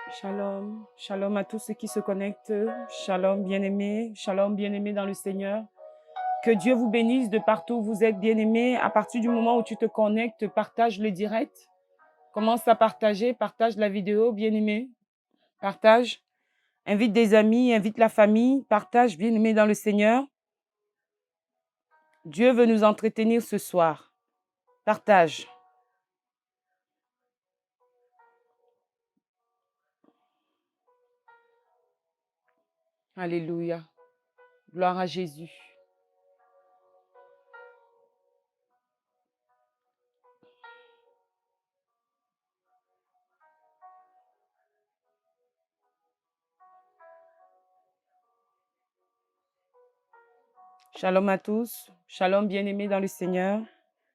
Shalom, shalom à tous ceux qui se connectent. Shalom, bien-aimés dans le Seigneur. Que Dieu vous bénisse de partout où vous êtes, bien-aimés. À partir du moment où tu te connectes, partage le direct. Commence à partager, partage la vidéo, bien-aimé. Partage. Invite des amis, invite la famille. Partage, bien-aimés dans le Seigneur. Dieu veut nous entretenir ce soir. Partage. Alléluia. Gloire à Jésus. Shalom à tous. Shalom, bien-aimés dans le Seigneur.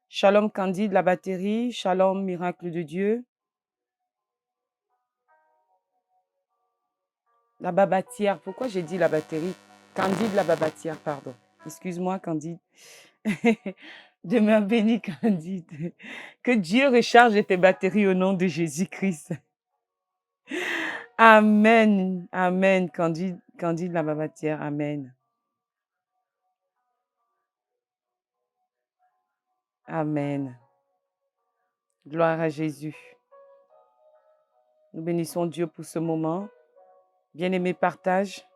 Shalom Candide, la batterie. Shalom, miracle de Dieu. La babatière. Pourquoi j'ai dit la batterie? Candide, la babatière, pardon. Excuse-moi, Candide. Demeure béni, Candide. Que Dieu recharge tes batteries au nom de Jésus-Christ. Amen. Amen. Candide, Candide, la babatière. Amen. Amen. Gloire à Jésus. Nous bénissons Dieu pour ce moment. Bien-aimé, partage.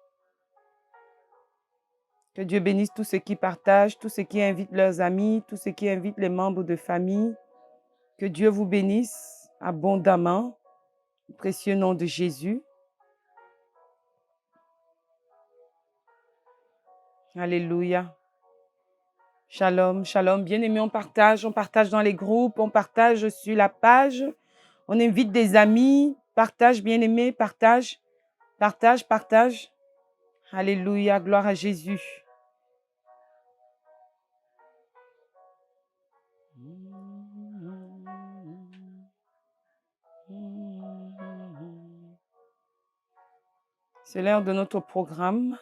Que Dieu bénisse tous ceux qui partagent, tous ceux qui invitent leurs amis, tous ceux qui invitent les membres de famille. Que Dieu vous bénisse abondamment. Au précieux nom de Jésus. Alléluia. Shalom, shalom. Bien-aimés, on partage dans les groupes, on partage sur la page. On invite des amis. Partage, bien-aimés, partage. Partage, partage. Alléluia, gloire à Jésus. C'est l'heure de notre programme.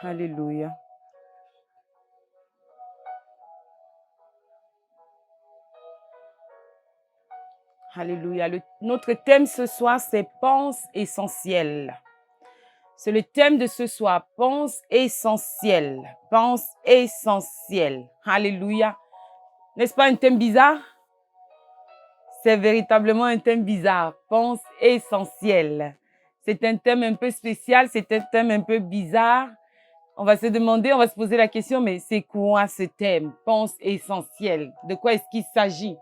Alléluia. Alléluia. Notre thème ce soir, c'est pense essentiel. C'est le thème de ce soir, pense essentiel. Pense essentiel. Alléluia. N'est-ce pas un thème bizarre? C'est véritablement un thème bizarre. Pense essentiel. C'est un thème un peu spécial, c'est un thème un peu bizarre. On va se demander, on va se poser la question, mais c'est quoi ce thème? Pense essentiel. De quoi est-ce qu'il s'agit?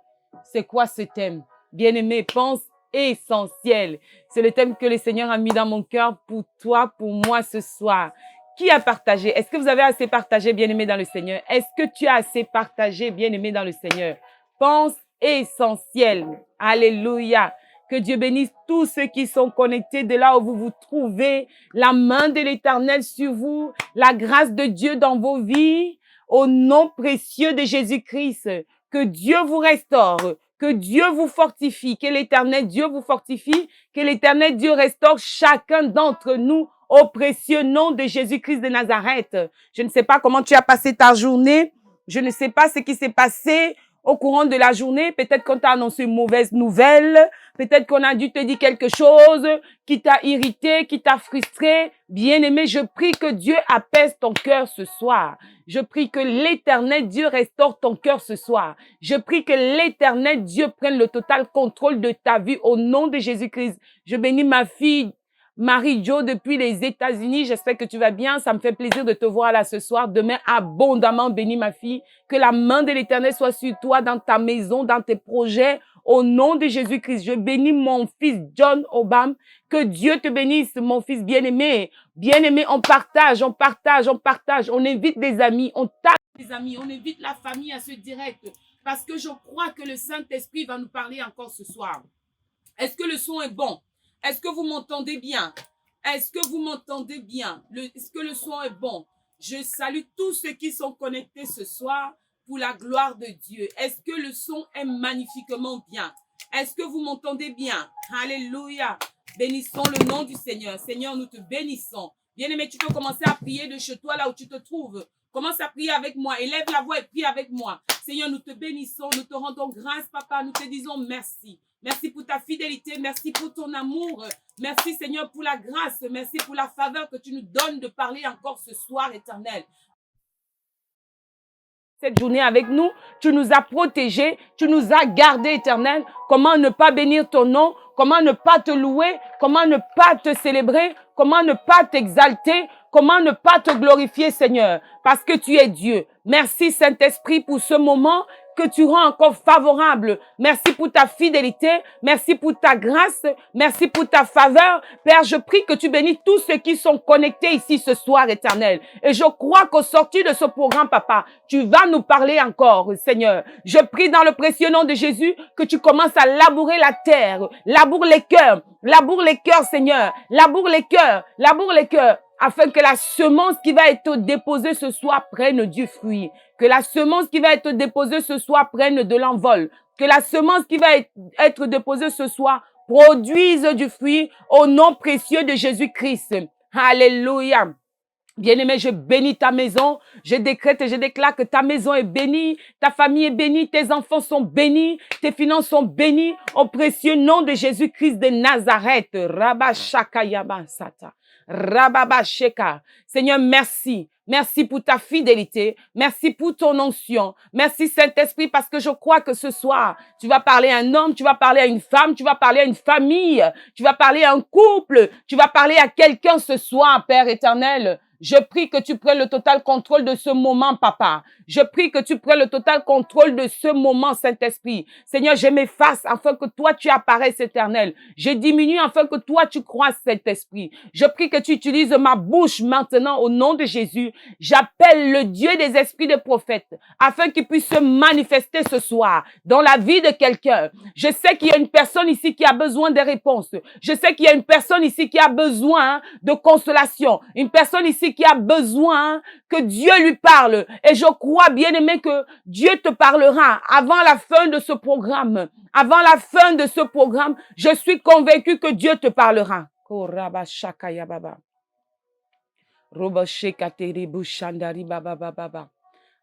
C'est quoi ce thème? Bien-aimé, pense essentiel. C'est le thème que le Seigneur a mis dans mon cœur pour toi, pour moi ce soir. Qui a partagé? Est-ce que vous avez assez partagé, bien-aimé dans le Seigneur? Est-ce que tu as assez partagé, bien-aimé dans le Seigneur? Pense essentiel. Alléluia. Que Dieu bénisse tous ceux qui sont connectés de là où vous vous trouvez. La main de l'Éternel sur vous. La grâce de Dieu dans vos vies. Au nom précieux de Jésus-Christ. Que Dieu vous restaure. Que Dieu vous fortifie. Que l'Éternel Dieu vous fortifie. Que l'Éternel Dieu restaure chacun d'entre nous au précieux nom de Jésus-Christ de Nazareth. Je ne sais pas comment tu as passé ta journée. Je ne sais pas ce qui s'est passé au courant de la journée. Peut-être qu'on t'a annoncé une mauvaise nouvelle. Peut-être qu'on a dû te dire quelque chose qui t'a irrité, qui t'a frustré. Bien-aimé, je prie que Dieu apaise ton cœur ce soir. Je prie que l'Éternel Dieu restaure ton cœur ce soir. Je prie que l'Éternel Dieu prenne le total contrôle de ta vie au nom de Jésus-Christ. Je bénis ma fille Marie-Jo depuis les États-Unis. J'espère que tu vas bien. Ça me fait plaisir de te voir là ce soir. Demain, abondamment bénis ma fille. Que la main de l'Éternel soit sur toi, dans ta maison, dans tes projets. Au nom de Jésus-Christ, je bénis mon fils John Obam. Que Dieu te bénisse, mon fils bien-aimé. Bien-aimé, on partage, on partage, on partage. On invite des amis, on tape des amis, on invite la famille à ce direct. Parce que je crois que le Saint-Esprit va nous parler encore ce soir. Est-ce que le son est bon? Est-ce que vous m'entendez bien? Est-ce que vous m'entendez bien? Est-ce que le son est bon? Je salue tous ceux qui sont connectés ce soir pour la gloire de Dieu. Est-ce que le son est magnifiquement bien? Est-ce que vous m'entendez bien? Alléluia. Bénissons le nom du Seigneur. Seigneur, nous te bénissons. Bien-aimé, tu peux commencer à prier de chez toi, là où tu te trouves. Commence à prier avec moi. Élève la voix et prie avec moi. Seigneur, nous te bénissons. Nous te rendons grâce, papa. Nous te disons merci. Merci pour ta fidélité. Merci pour ton amour. Merci, Seigneur, pour la grâce. Merci pour la faveur que tu nous donnes de parler encore ce soir, Éternel. Cette journée avec nous, tu nous as protégés, tu nous as gardés, Éternel. Comment ne pas bénir ton nom? Comment ne pas te louer? Comment ne pas te célébrer? Comment ne pas t'exalter? Comment ne pas te glorifier, Seigneur? Parce que tu es Dieu. Merci, Saint-Esprit, pour ce moment que tu rends encore favorable. Merci pour ta fidélité. Merci pour ta grâce. Merci pour ta faveur. Père, je prie que tu bénis tous ceux qui sont connectés ici ce soir, Éternel. Et je crois qu'au sortir de ce programme, Papa, tu vas nous parler encore, Seigneur. Je prie dans le précieux nom de Jésus que tu commences à labourer la terre. Laboure les cœurs, Seigneur. Laboure les cœurs, afin que la semence qui va être déposée ce soir prenne du fruit. Que la semence qui va être déposée ce soir prenne de l'envol. Que la semence qui va être déposée ce soir produise du fruit au nom précieux de Jésus-Christ. Alléluia. Bien-aimé, je bénis ta maison. Je décrète et je déclare que ta maison est bénie, ta famille est bénie, tes enfants sont bénis, tes finances sont bénies au précieux nom de Jésus-Christ de Nazareth. Rabba Shaka Yaba Sata. Rababa Sheka. Seigneur, merci. Merci pour ta fidélité. Merci pour ton onction. Merci Saint-Esprit parce que je crois que ce soir, tu vas parler à un homme, tu vas parler à une femme, tu vas parler à une famille, tu vas parler à un couple, tu vas parler à quelqu'un ce soir, Père éternel. Je prie que tu prennes le total contrôle de ce moment, Papa. Je prie que tu prennes le total contrôle de ce moment, Saint-Esprit. Seigneur, je m'efface afin que toi, tu apparaisses, Éternel. Je diminue afin que toi, tu croisses, Saint-Esprit. Je prie que tu utilises ma bouche maintenant au nom de Jésus. J'appelle le Dieu des esprits des prophètes afin qu'il puisse se manifester ce soir dans la vie de quelqu'un. Je sais qu'il y a une personne ici qui a besoin de réponses. Je sais qu'il y a une personne ici qui a besoin de consolation. Une personne ici qui a besoin que Dieu lui parle. Et je crois, bien-aimé, que Dieu te parlera avant la fin de ce programme. Avant la fin de ce programme, je suis convaincu que Dieu te parlera. Roba shekateri bushandari baba baba.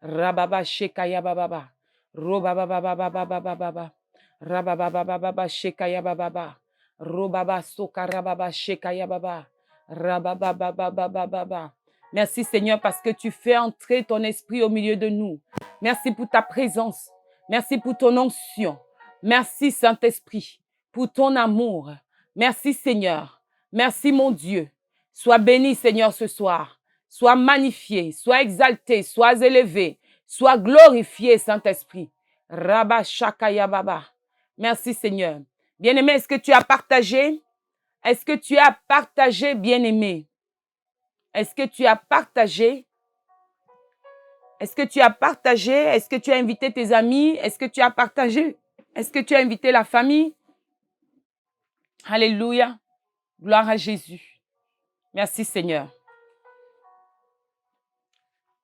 Rababa shekaya baba. Roba baba baba baba baba. Rababa baba baba shekaya baba. Robaba sokara baba shekaya baba. Rababa baba baba baba. Merci Seigneur parce que tu fais entrer ton esprit au milieu de nous. Merci pour ta présence. Merci pour ton onction. Merci Saint-Esprit pour ton amour. Merci Seigneur. Merci mon Dieu. Sois béni, Seigneur, ce soir. Sois magnifié, sois exalté, sois élevé, sois glorifié, Saint-Esprit. Rabba Shakaya Baba. Merci, Seigneur. Bien-aimé, est-ce que tu as partagé? Est-ce que tu as partagé, bien-aimé? Est-ce que tu as partagé? Est-ce que tu as partagé? Est-ce que tu as invité tes amis? Est-ce que tu as partagé? Est-ce que tu as invité la famille? Alléluia. Gloire à Jésus. Merci, Seigneur.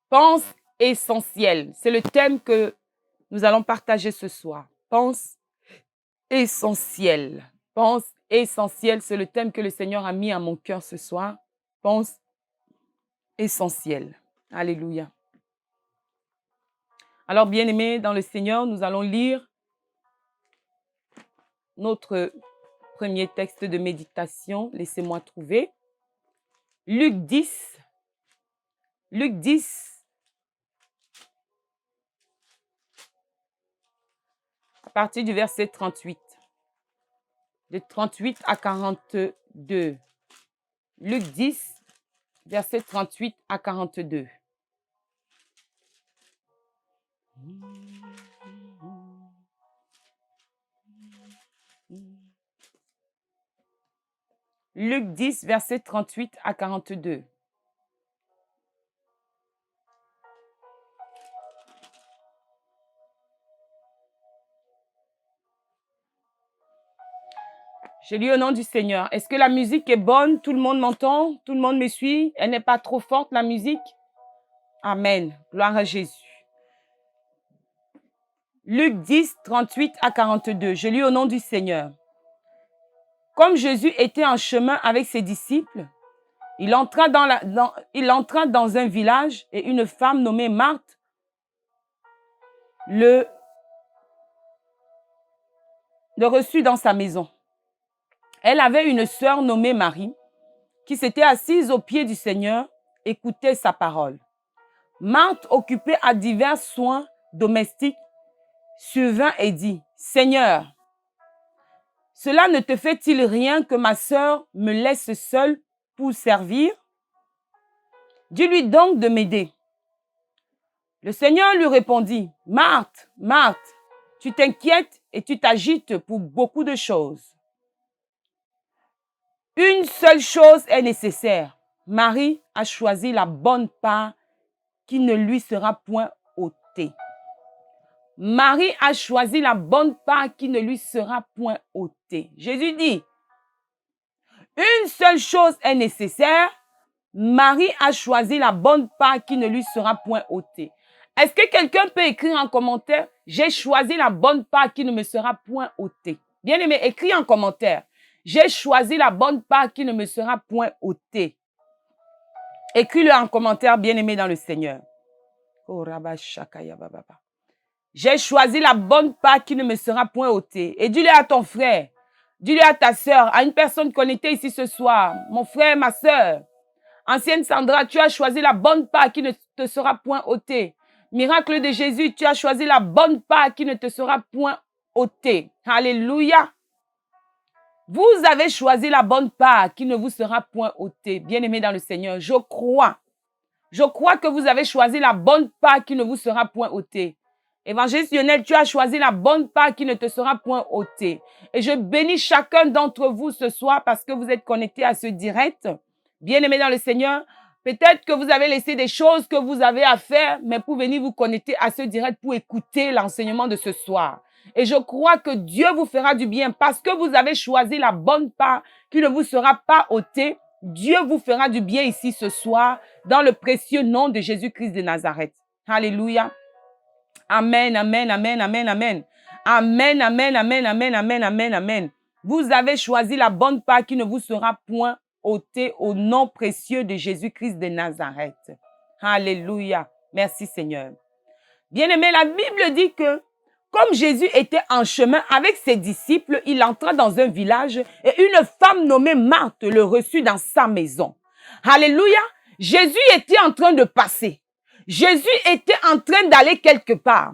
Pense essentiel. C'est le thème que nous allons partager ce soir. Pense essentiel. Pense essentiel. C'est le thème que le Seigneur a mis à mon cœur ce soir. Pense essentiel. Alléluia. Alors, bien-aimés, dans le Seigneur, nous allons lire notre premier texte de méditation. Laissez-moi trouver. Luc 10. Luc 10. À partir du verset 38. De 38 à 42. Luc 10, verset 38 à 42. Luc 10, verset 38 à 42. Je lis au nom du Seigneur. Est-ce que la musique est bonne? Tout le monde m'entend? Tout le monde me suit? Elle n'est pas trop forte, la musique? Amen. Gloire à Jésus. Luc 10, 38 à 42. Je lis au nom du Seigneur. Comme Jésus était en chemin avec ses disciples, il entra dans un village et une femme nommée Marthe le reçut dans sa maison. Elle avait une sœur nommée Marie qui s'était assise aux pieds du Seigneur, écoutait sa parole. Marthe, occupée à divers soins domestiques, survint et dit, « Seigneur, cela ne te fait-il rien que ma sœur me laisse seule pour servir? Dis-lui donc de m'aider. » Le Seigneur lui répondit, « Marthe, Marthe, tu t'inquiètes et tu t'agites pour beaucoup de choses. Une seule chose est nécessaire. Marie a choisi la bonne part qui ne lui sera point ôtée. » Marie a choisi la bonne part qui ne lui sera point ôtée. Jésus dit, une seule chose est nécessaire. Marie a choisi la bonne part qui ne lui sera point ôtée. Est-ce que quelqu'un peut écrire en commentaire, j'ai choisi la bonne part qui ne me sera point ôtée? Bien-aimé, écris en commentaire, j'ai choisi la bonne part qui ne me sera point ôtée. Écris-le en commentaire, bien-aimé dans le Seigneur. Oh, Rabba Shakaya Baba. J'ai choisi la bonne part qui ne me sera point ôtée. Et dis-le à ton frère, dis-le à ta sœur, à une personne connectée ici ce soir, mon frère, ma sœur. Ancienne Sandra, tu as choisi la bonne part qui ne te sera point ôtée. Miracle de Jésus, tu as choisi la bonne part qui ne te sera point ôtée. Alléluia. Vous avez choisi la bonne part qui ne vous sera point ôtée. Bien-aimé dans le Seigneur, je crois que vous avez choisi la bonne part qui ne vous sera point ôtée. Évangéliste Lionel, tu as choisi la bonne part qui ne te sera point ôtée. Et je bénis chacun d'entre vous ce soir parce que vous êtes connectés à ce direct. Bien-aimés dans le Seigneur, peut-être que vous avez laissé des choses que vous avez à faire, mais pour venir vous connecter à ce direct pour écouter l'enseignement de ce soir. Et je crois que Dieu vous fera du bien parce que vous avez choisi la bonne part qui ne vous sera pas ôtée. Dieu vous fera du bien ici ce soir dans le précieux nom de Jésus-Christ de Nazareth. Alléluia. Amen, amen, amen, amen, amen. Amen, amen, amen, amen, amen, amen, amen. Vous avez choisi la bonne part qui ne vous sera point ôtée au nom précieux de Jésus-Christ de Nazareth. Alléluia. Merci Seigneur. Bien-aimé, la Bible dit que comme Jésus était en chemin avec ses disciples, il entra dans un village et une femme nommée Marthe le reçut dans sa maison. Alléluia. Jésus était en train de passer. Jésus était en train d'aller quelque part.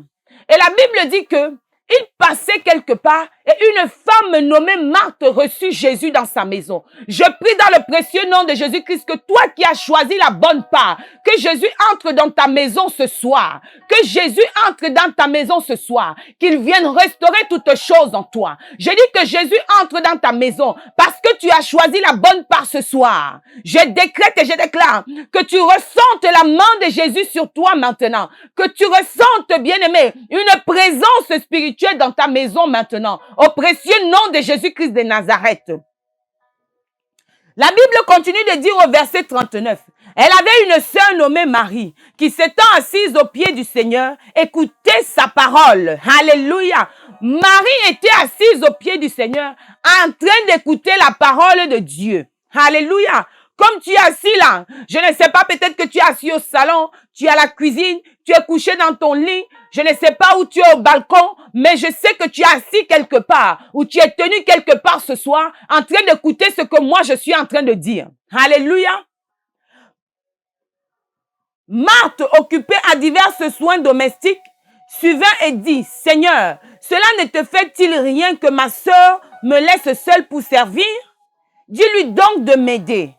Et la Bible dit que il passait quelque part et une femme nommée Marthe reçut Jésus dans sa maison. Je prie dans le précieux nom de Jésus-Christ que toi qui as choisi la bonne part, que Jésus entre dans ta maison ce soir. Que Jésus entre dans ta maison ce soir. Qu'il vienne restaurer toutes choses en toi. Je dis que Jésus entre dans ta maison parce que tu as choisi la bonne part ce soir. Je décrète et je déclare que tu ressentes la main de Jésus sur toi maintenant. Que tu ressentes, bien-aimé, une présence spirituelle dans ta maison maintenant, au précieux nom de Jésus-Christ de Nazareth. La Bible continue de dire au verset 39, elle avait une sœur nommée Marie, qui s'étant assise aux pieds du Seigneur, écoutait sa parole. Alléluia. Marie était assise aux pieds du Seigneur, en train d'écouter la parole de Dieu. Alléluia. Comme tu es assis là, je ne sais pas, peut-être que tu es assis au salon, tu es à la cuisine, tu es couché dans ton lit, je ne sais pas où tu es au balcon, mais je sais que tu es assis quelque part, ou tu es tenu quelque part ce soir, en train d'écouter ce que moi je suis en train de dire. Alléluia. Marthe, occupée à divers soins domestiques, suivant et dit, « Seigneur, cela ne te fait-il rien que ma sœur me laisse seule pour servir? Dis-lui donc de m'aider. »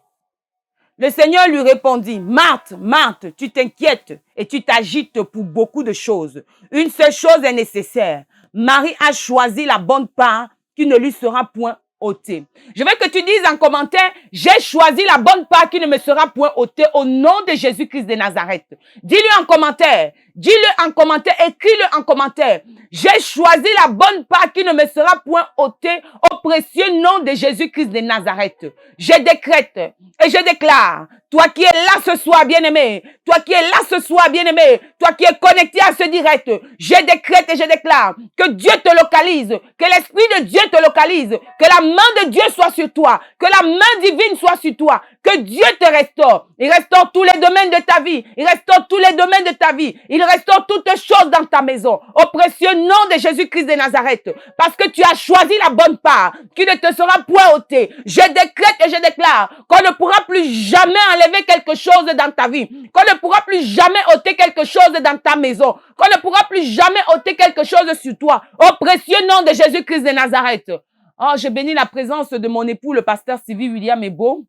Le Seigneur lui répondit, « Marthe, Marthe, tu t'inquiètes et tu t'agites pour beaucoup de choses. Une seule chose est nécessaire. Marie a choisi la bonne part qui ne lui sera point ôtée. » Je veux que tu dises en commentaire, « J'ai choisi la bonne part qui ne me sera point ôtée au nom de Jésus-Christ de Nazareth. » Dis-lui en commentaire, « Dis-le en commentaire, écris-le en commentaire. J'ai choisi la bonne part qui ne me sera point ôtée au précieux nom de Jésus-Christ de Nazareth. Je décrète et je déclare, toi qui es là ce soir, bien-aimé, toi qui es là ce soir, bien-aimé, toi qui es connecté à ce direct, je décrète et je déclare que Dieu te localise, que l'Esprit de Dieu te localise, que la main de Dieu soit sur toi, que la main divine soit sur toi, que Dieu te restaure. Il restaure tous les domaines de ta vie. Il restaure tous les domaines de ta vie. Il restaure toutes choses dans ta maison. Au précieux nom de Jésus-Christ de Nazareth. Parce que tu as choisi la bonne part qui ne te sera point ôtée. Je décrète et je déclare qu'on ne pourra plus jamais enlever quelque chose dans ta vie. Qu'on ne pourra plus jamais ôter quelque chose dans ta maison. Qu'on ne pourra plus jamais ôter quelque chose sur toi. Au précieux nom de Jésus-Christ de Nazareth. Oh, je bénis la présence de mon époux, le pasteur Sylvie William Ebo.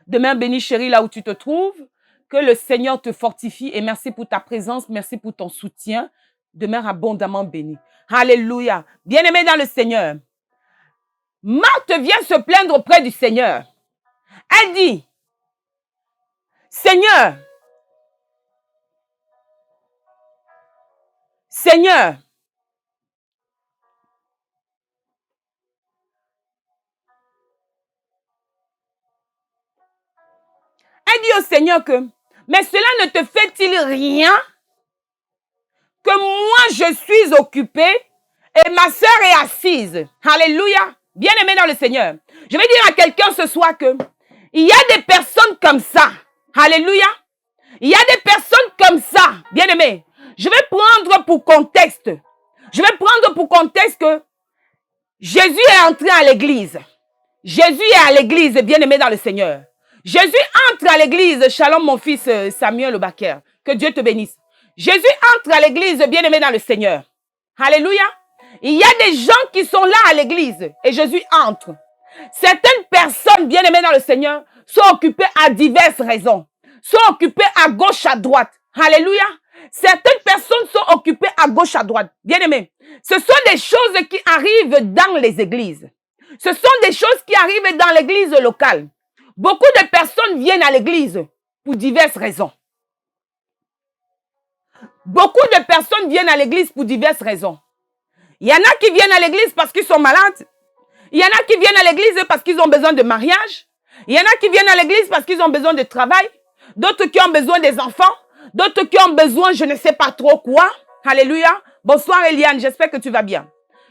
Demain, bénis chérie là où tu te trouves. Que le Seigneur te fortifie et merci pour ta présence, merci pour ton soutien. Demeure abondamment béni. Alléluia. Bien-aimé dans le Seigneur. Marthe vient se plaindre auprès du Seigneur. Elle dit, Seigneur, elle dit au Seigneur que, mais cela ne te fait-il rien que moi je suis occupée et ma sœur est assise. Alléluia. Bien-aimé dans le Seigneur. Je vais dire à quelqu'un ce soir que il y a des personnes comme ça. Alléluia. Il y a des personnes comme ça. Bien-aimé. Je vais prendre pour contexte. Je vais prendre pour contexte que Jésus est entré à l'église. Jésus est à l'église, bien-aimé dans le Seigneur. Jésus entre à l'église. Shalom mon fils Samuel Obaker. Que Dieu te bénisse. Jésus entre à l'église, bien-aimé dans le Seigneur. Alléluia. Il y a des gens qui sont là à l'église et Jésus entre. Certaines personnes, bien-aimées dans le Seigneur, sont occupées à diverses raisons. Sont occupées à gauche, à droite. Alléluia. Certaines personnes sont occupées à gauche, à droite. Bien-aimés, ce sont des choses qui arrivent dans les églises. Ce sont des choses qui arrivent dans l'église locale. Beaucoup de personnes viennent à l'église pour diverses raisons. Beaucoup de personnes viennent à l'église pour diverses raisons. Il y en a qui viennent à l'église parce qu'ils sont malades. Il y en a qui viennent à l'église parce qu'ils ont besoin de mariage. Il y en a qui viennent à l'église parce qu'ils ont besoin de travail. D'autres qui ont besoin des enfants. D'autres qui ont besoin, je ne sais pas trop quoi. Alléluia. Bonsoir Eliane, j'espère que tu vas bien.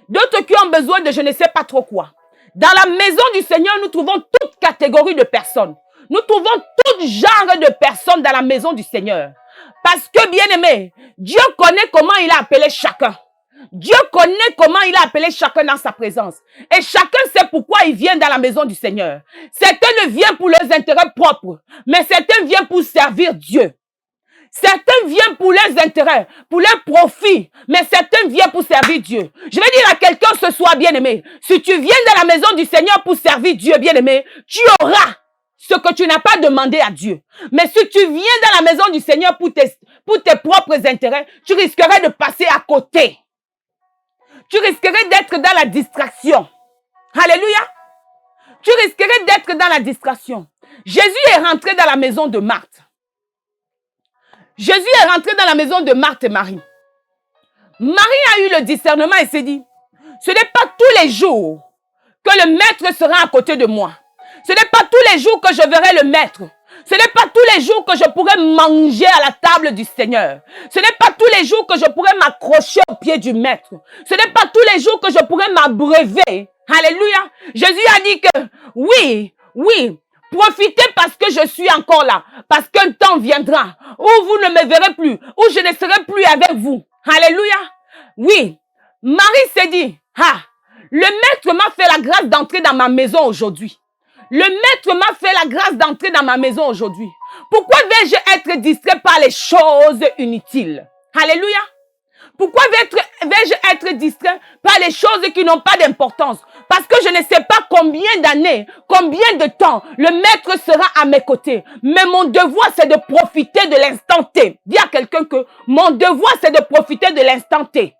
D'autres qui ont besoin de je ne sais pas trop quoi. Dans la maison du Seigneur, nous trouvons toute catégorie de personnes. Nous trouvons tout genre de personnes dans la maison du Seigneur. Parce que, bien-aimé, Dieu connaît comment il a appelé chacun. Dieu connaît comment il a appelé chacun dans sa présence. Et chacun sait pourquoi il vient dans la maison du Seigneur. Certains ne viennent pour leurs intérêts propres, mais certains viennent pour servir Dieu. Certains viennent pour leurs intérêts, pour leurs profits, mais certains viennent pour servir Dieu. Je vais dire à quelqu'un ce soir, bien-aimé, si tu viens dans la maison du Seigneur pour servir Dieu, bien-aimé, tu auras ce que tu n'as pas demandé à Dieu. Mais si tu viens dans la maison du Seigneur pour tes propres intérêts, tu risquerais de passer à côté. Tu risquerais d'être dans la distraction. Alléluia. Tu risquerais d'être dans la distraction. Jésus est rentré dans la maison de Marthe. Jésus est rentré dans la maison de Marthe et Marie. Marie a eu le discernement et s'est dit, ce n'est pas tous les jours que le maître sera à côté de moi. Ce n'est pas tous les jours que je verrai le maître. Ce n'est pas tous les jours que je pourrai manger à la table du Seigneur. Ce n'est pas tous les jours que je pourrai m'accrocher au pied du maître. Ce n'est pas tous les jours que je pourrai m'abreuver. Alléluia. Jésus a dit que oui, profitez parce que je suis encore là. Parce qu'un temps viendra où vous ne me verrez plus, où je ne serai plus avec vous. Alléluia. Oui. Marie s'est dit, le maître m'a fait la grâce d'entrer dans ma maison aujourd'hui. Le maître m'a fait la grâce d'entrer dans ma maison aujourd'hui. Pourquoi vais-je être distrait par les choses inutiles? Alléluia. Pourquoi vais-je être distrait par les choses qui n'ont pas d'importance? Parce que je ne sais pas combien d'années, combien de temps le maître sera à mes côtés. Mais mon devoir, c'est de profiter de l'instant T. Dis à quelqu'un que mon devoir, c'est de profiter de l'instant T.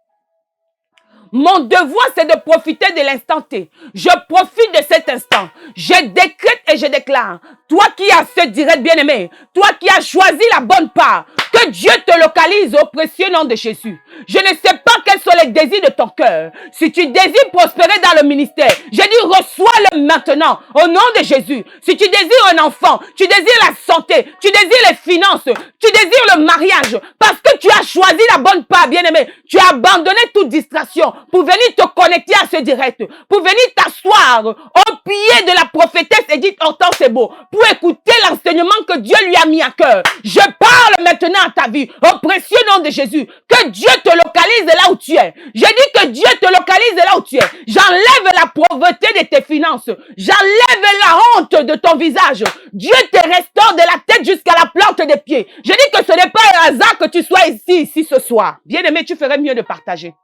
Mon devoir, c'est de profiter de l'instant T. Je profite de cet instant. Je décrète et je déclare. Toi qui as ce direct bien-aimé, toi qui as choisi la bonne part, que Dieu te localise au précieux nom de Jésus. Je ne sais pas quels sont les désirs de ton cœur. Si tu désires prospérer dans le ministère, je dis reçois-le maintenant au nom de Jésus. Si tu désires un enfant, tu désires la santé, tu désires les finances, tu désires le mariage, parce que tu as choisi la bonne part, bien-aimé. Tu as abandonné toute distraction pour venir te connecter à ce direct, pour venir t'asseoir au pied de la prophétesse Edith Hortense Sebo, pour écouter l'enseignement que Dieu lui a mis à cœur. Je parle maintenant à ta vie, au précieux nom de Jésus, que Dieu te localise là où tu es. Je dis que Dieu te localise là où tu es. J'enlève la pauvreté de tes finances. J'enlève la honte de ton visage. Dieu te restaure de la tête jusqu'à la plante des pieds. Je dis que ce n'est pas un hasard que tu sois ici ce soir. Bien-aimé, tu ferais mieux de partager.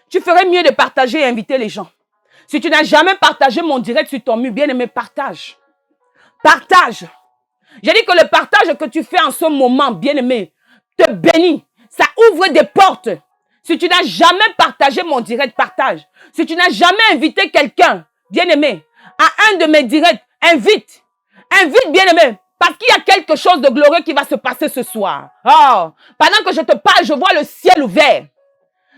Tu ferais mieux de partager et inviter les gens. Si tu n'as jamais partagé mon direct sur ton mur, bien-aimé, partage. Partage. J'ai dit que le partage que tu fais en ce moment, bien-aimé, te bénit. Ça ouvre des portes. Si tu n'as jamais partagé mon direct, partage. Si tu n'as jamais invité quelqu'un, bien-aimé, à un de mes directs, invite. Invite, bien-aimé. Parce qu'il y a quelque chose de glorieux qui va se passer ce soir. Oh, pendant que je te parle, je vois le ciel ouvert.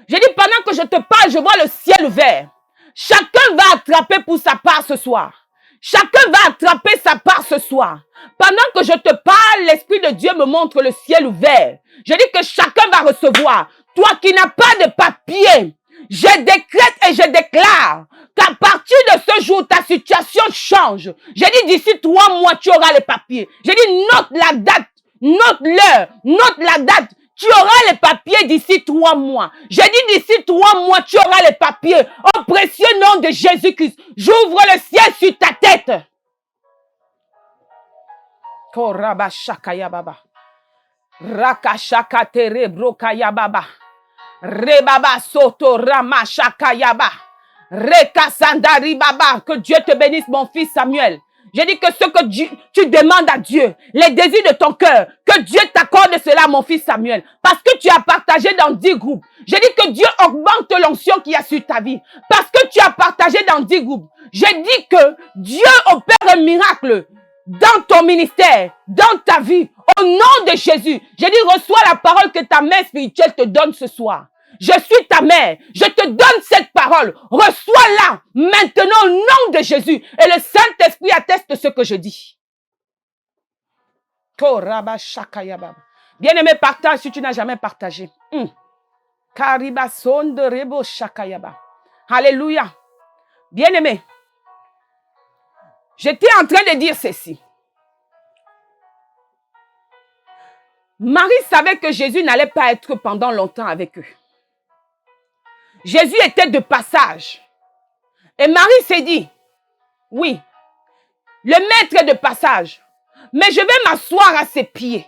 J'ai dit, pendant que je te parle, je vois le ciel ouvert. Chacun va attraper pour sa part ce soir. Chacun va attraper sa part ce soir. Pendant que je te parle, l'Esprit de Dieu me montre le ciel ouvert. Je dis que chacun va recevoir. Toi qui n'as pas de papier, je décrète et je déclare qu'à partir de ce jour, ta situation change. J'ai dit d'ici 3 mois, tu auras les papiers. J'ai dit note la date, note l'heure, note la date. Tu auras les papiers d'ici 3 mois. J'ai dit d'ici 3 mois, tu auras les papiers. Au précieux nom de Jésus-Christ, j'ouvre le ciel sur ta tête. Koraba shakaya baba. Rakashaka terebro kaya baba. Rebaba soto rama shakayaba. Rekasandari baba. Que Dieu te bénisse, mon fils Samuel. J'ai dit que ce que tu demandes à Dieu, les désirs de ton cœur, que Dieu t'accorde cela, mon fils Samuel. Parce que tu as partagé dans 10 groupes. J'ai dit que Dieu augmente l'onction qu'il y a sur ta vie. Parce que tu as partagé dans 10 groupes. J'ai dit que Dieu opère un miracle dans ton ministère, dans ta vie. Au nom de Jésus, j'ai dit reçois la parole que ta mère spirituelle te donne ce soir. Je suis ta mère. Je te donne cette parole. Reçois-la maintenant au nom de Jésus. Et le Saint-Esprit atteste ce que je dis. Bien-aimé, partage si tu n'as jamais partagé. Alléluia. Bien-aimé, j'étais en train de dire ceci. Marie savait que Jésus n'allait pas être pendant longtemps avec eux. Jésus était de passage. Et Marie s'est dit, oui, le maître est de passage, mais je vais m'asseoir à ses pieds.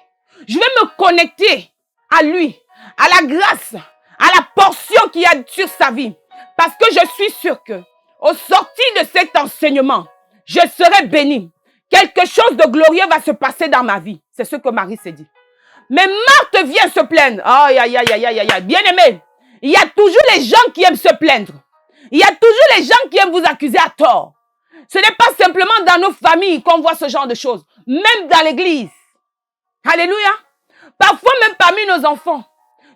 Je vais me connecter à lui, à la grâce, à la portion qu'il y a sur sa vie. Parce que je suis sûre que, au sortir de cet enseignement, je serai bénie. Quelque chose de glorieux va se passer dans ma vie. C'est ce que Marie s'est dit. Mais Marthe vient se plaindre. Aïe, aïe, aïe, aïe, aïe, aïe. Bien-aimé, il y a toujours les gens qui aiment se plaindre. Il y a toujours les gens qui aiment vous accuser à tort. Ce n'est pas simplement dans nos familles qu'on voit ce genre de choses. Même dans l'église. Alléluia. Parfois même parmi nos enfants.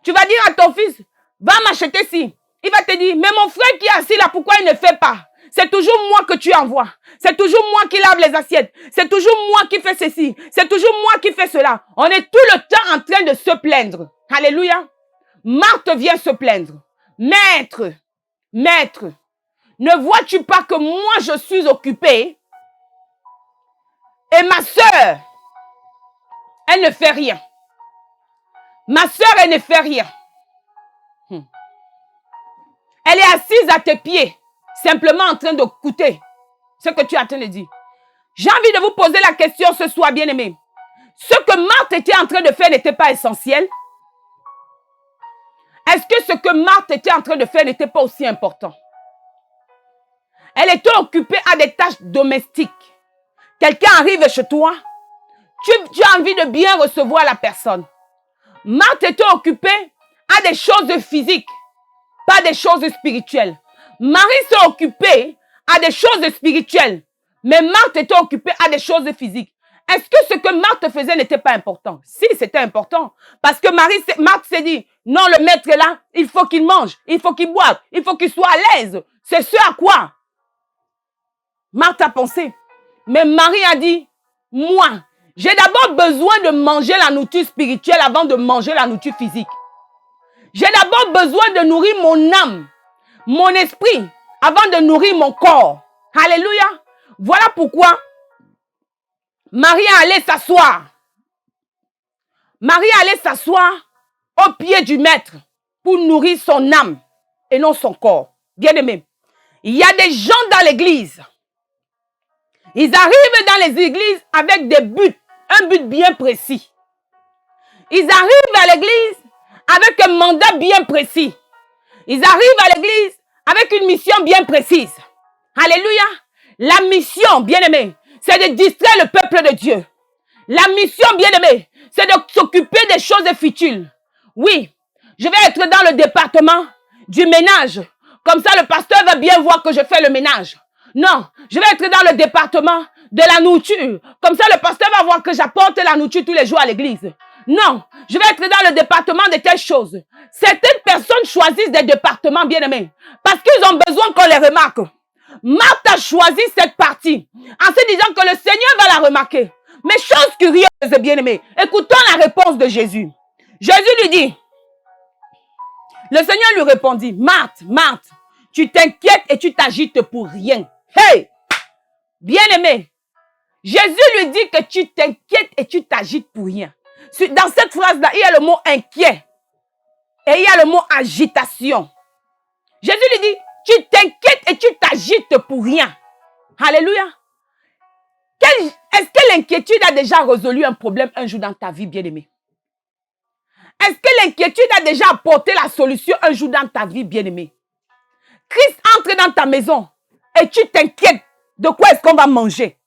Tu vas dire à ton fils, va m'acheter ci. Il va te dire, mais mon frère qui est assis là, pourquoi il ne fait pas? C'est toujours moi que tu envoies. C'est toujours moi qui lave les assiettes. C'est toujours moi qui fais ceci. C'est toujours moi qui fais cela. On est tout le temps en train de se plaindre. Alléluia. Marthe vient se plaindre. Maître, maître, ne vois-tu pas que moi je suis occupée et ma sœur, elle ne fait rien. Ma sœur, elle ne fait rien. Elle est assise à tes pieds, simplement en train d'écouter ce que tu es en train de dire. J'ai envie de vous poser la question ce soir, bien-aimés. Ce que Marthe était en train de faire n'était pas essentiel? Est-ce que ce que Marthe était en train de faire n'était pas aussi important? Elle était occupée à des tâches domestiques. Quelqu'un arrive chez toi, tu as envie de bien recevoir la personne. Marthe était occupée à des choses physiques. pas des choses spirituelles. Marie s'est occupée à des choses spirituelles, mais Marthe était occupée à des choses physiques. Est-ce que ce que Marthe faisait n'était pas important? Si, c'était important. Parce que Marthe s'est dit, non, le maître est là, il faut qu'il mange, il faut qu'il boive, il faut qu'il soit à l'aise. C'est ce à quoi Marthe a pensé. Mais Marie a dit, moi, j'ai d'abord besoin de manger la nourriture spirituelle avant de manger la nourriture physique. J'ai d'abord besoin de nourrir mon âme, mon esprit, avant de nourrir mon corps. Alléluia. Voilà pourquoi Marie allait s'asseoir. Marie allait s'asseoir au pied du maître pour nourrir son âme et non son corps. Bien-aimé, il y a des gens dans l'église. Ils arrivent dans les églises avec des buts, un but bien précis. Ils arrivent à l'église avec un mandat bien précis. Ils arrivent à l'église avec une mission bien précise. Alléluia. La mission, bien-aimé, c'est de distraire le peuple de Dieu. La mission, bien-aimé, c'est de s'occuper des choses futiles. Oui, je vais être dans le département du ménage. Comme ça, le pasteur va bien voir que je fais le ménage. Non, je vais être dans le département de la nourriture. Comme ça, le pasteur va voir que j'apporte la nourriture tous les jours à l'église. Non, je vais être dans le département de telles choses. Certaines personnes choisissent des départements, bien-aimés, parce qu'ils ont besoin qu'on les remarque. Marthe a choisi cette partie en se disant que le Seigneur va la remarquer. Mais chose curieuse, bien-aimés, écoutons la réponse de Jésus. Jésus lui dit, le Seigneur lui répondit, Marthe, Marthe, tu t'inquiètes et tu t'agites pour rien. Hey, bien-aimé, Jésus lui dit que tu t'inquiètes et tu t'agites pour rien. Dans cette phrase-là, il y a le mot inquiet et il y a le mot agitation. Jésus lui dit, tu t'inquiètes et tu t'agites pour rien. Alléluia. Est-ce que l'inquiétude a déjà résolu un problème un jour dans ta vie, bien-aimé? Est-ce que l'inquiétude a déjà apporté la solution un jour dans ta vie, bien-aimé? Christ entre dans ta maison et tu t'inquiètes de quoi est-ce qu'on va manger.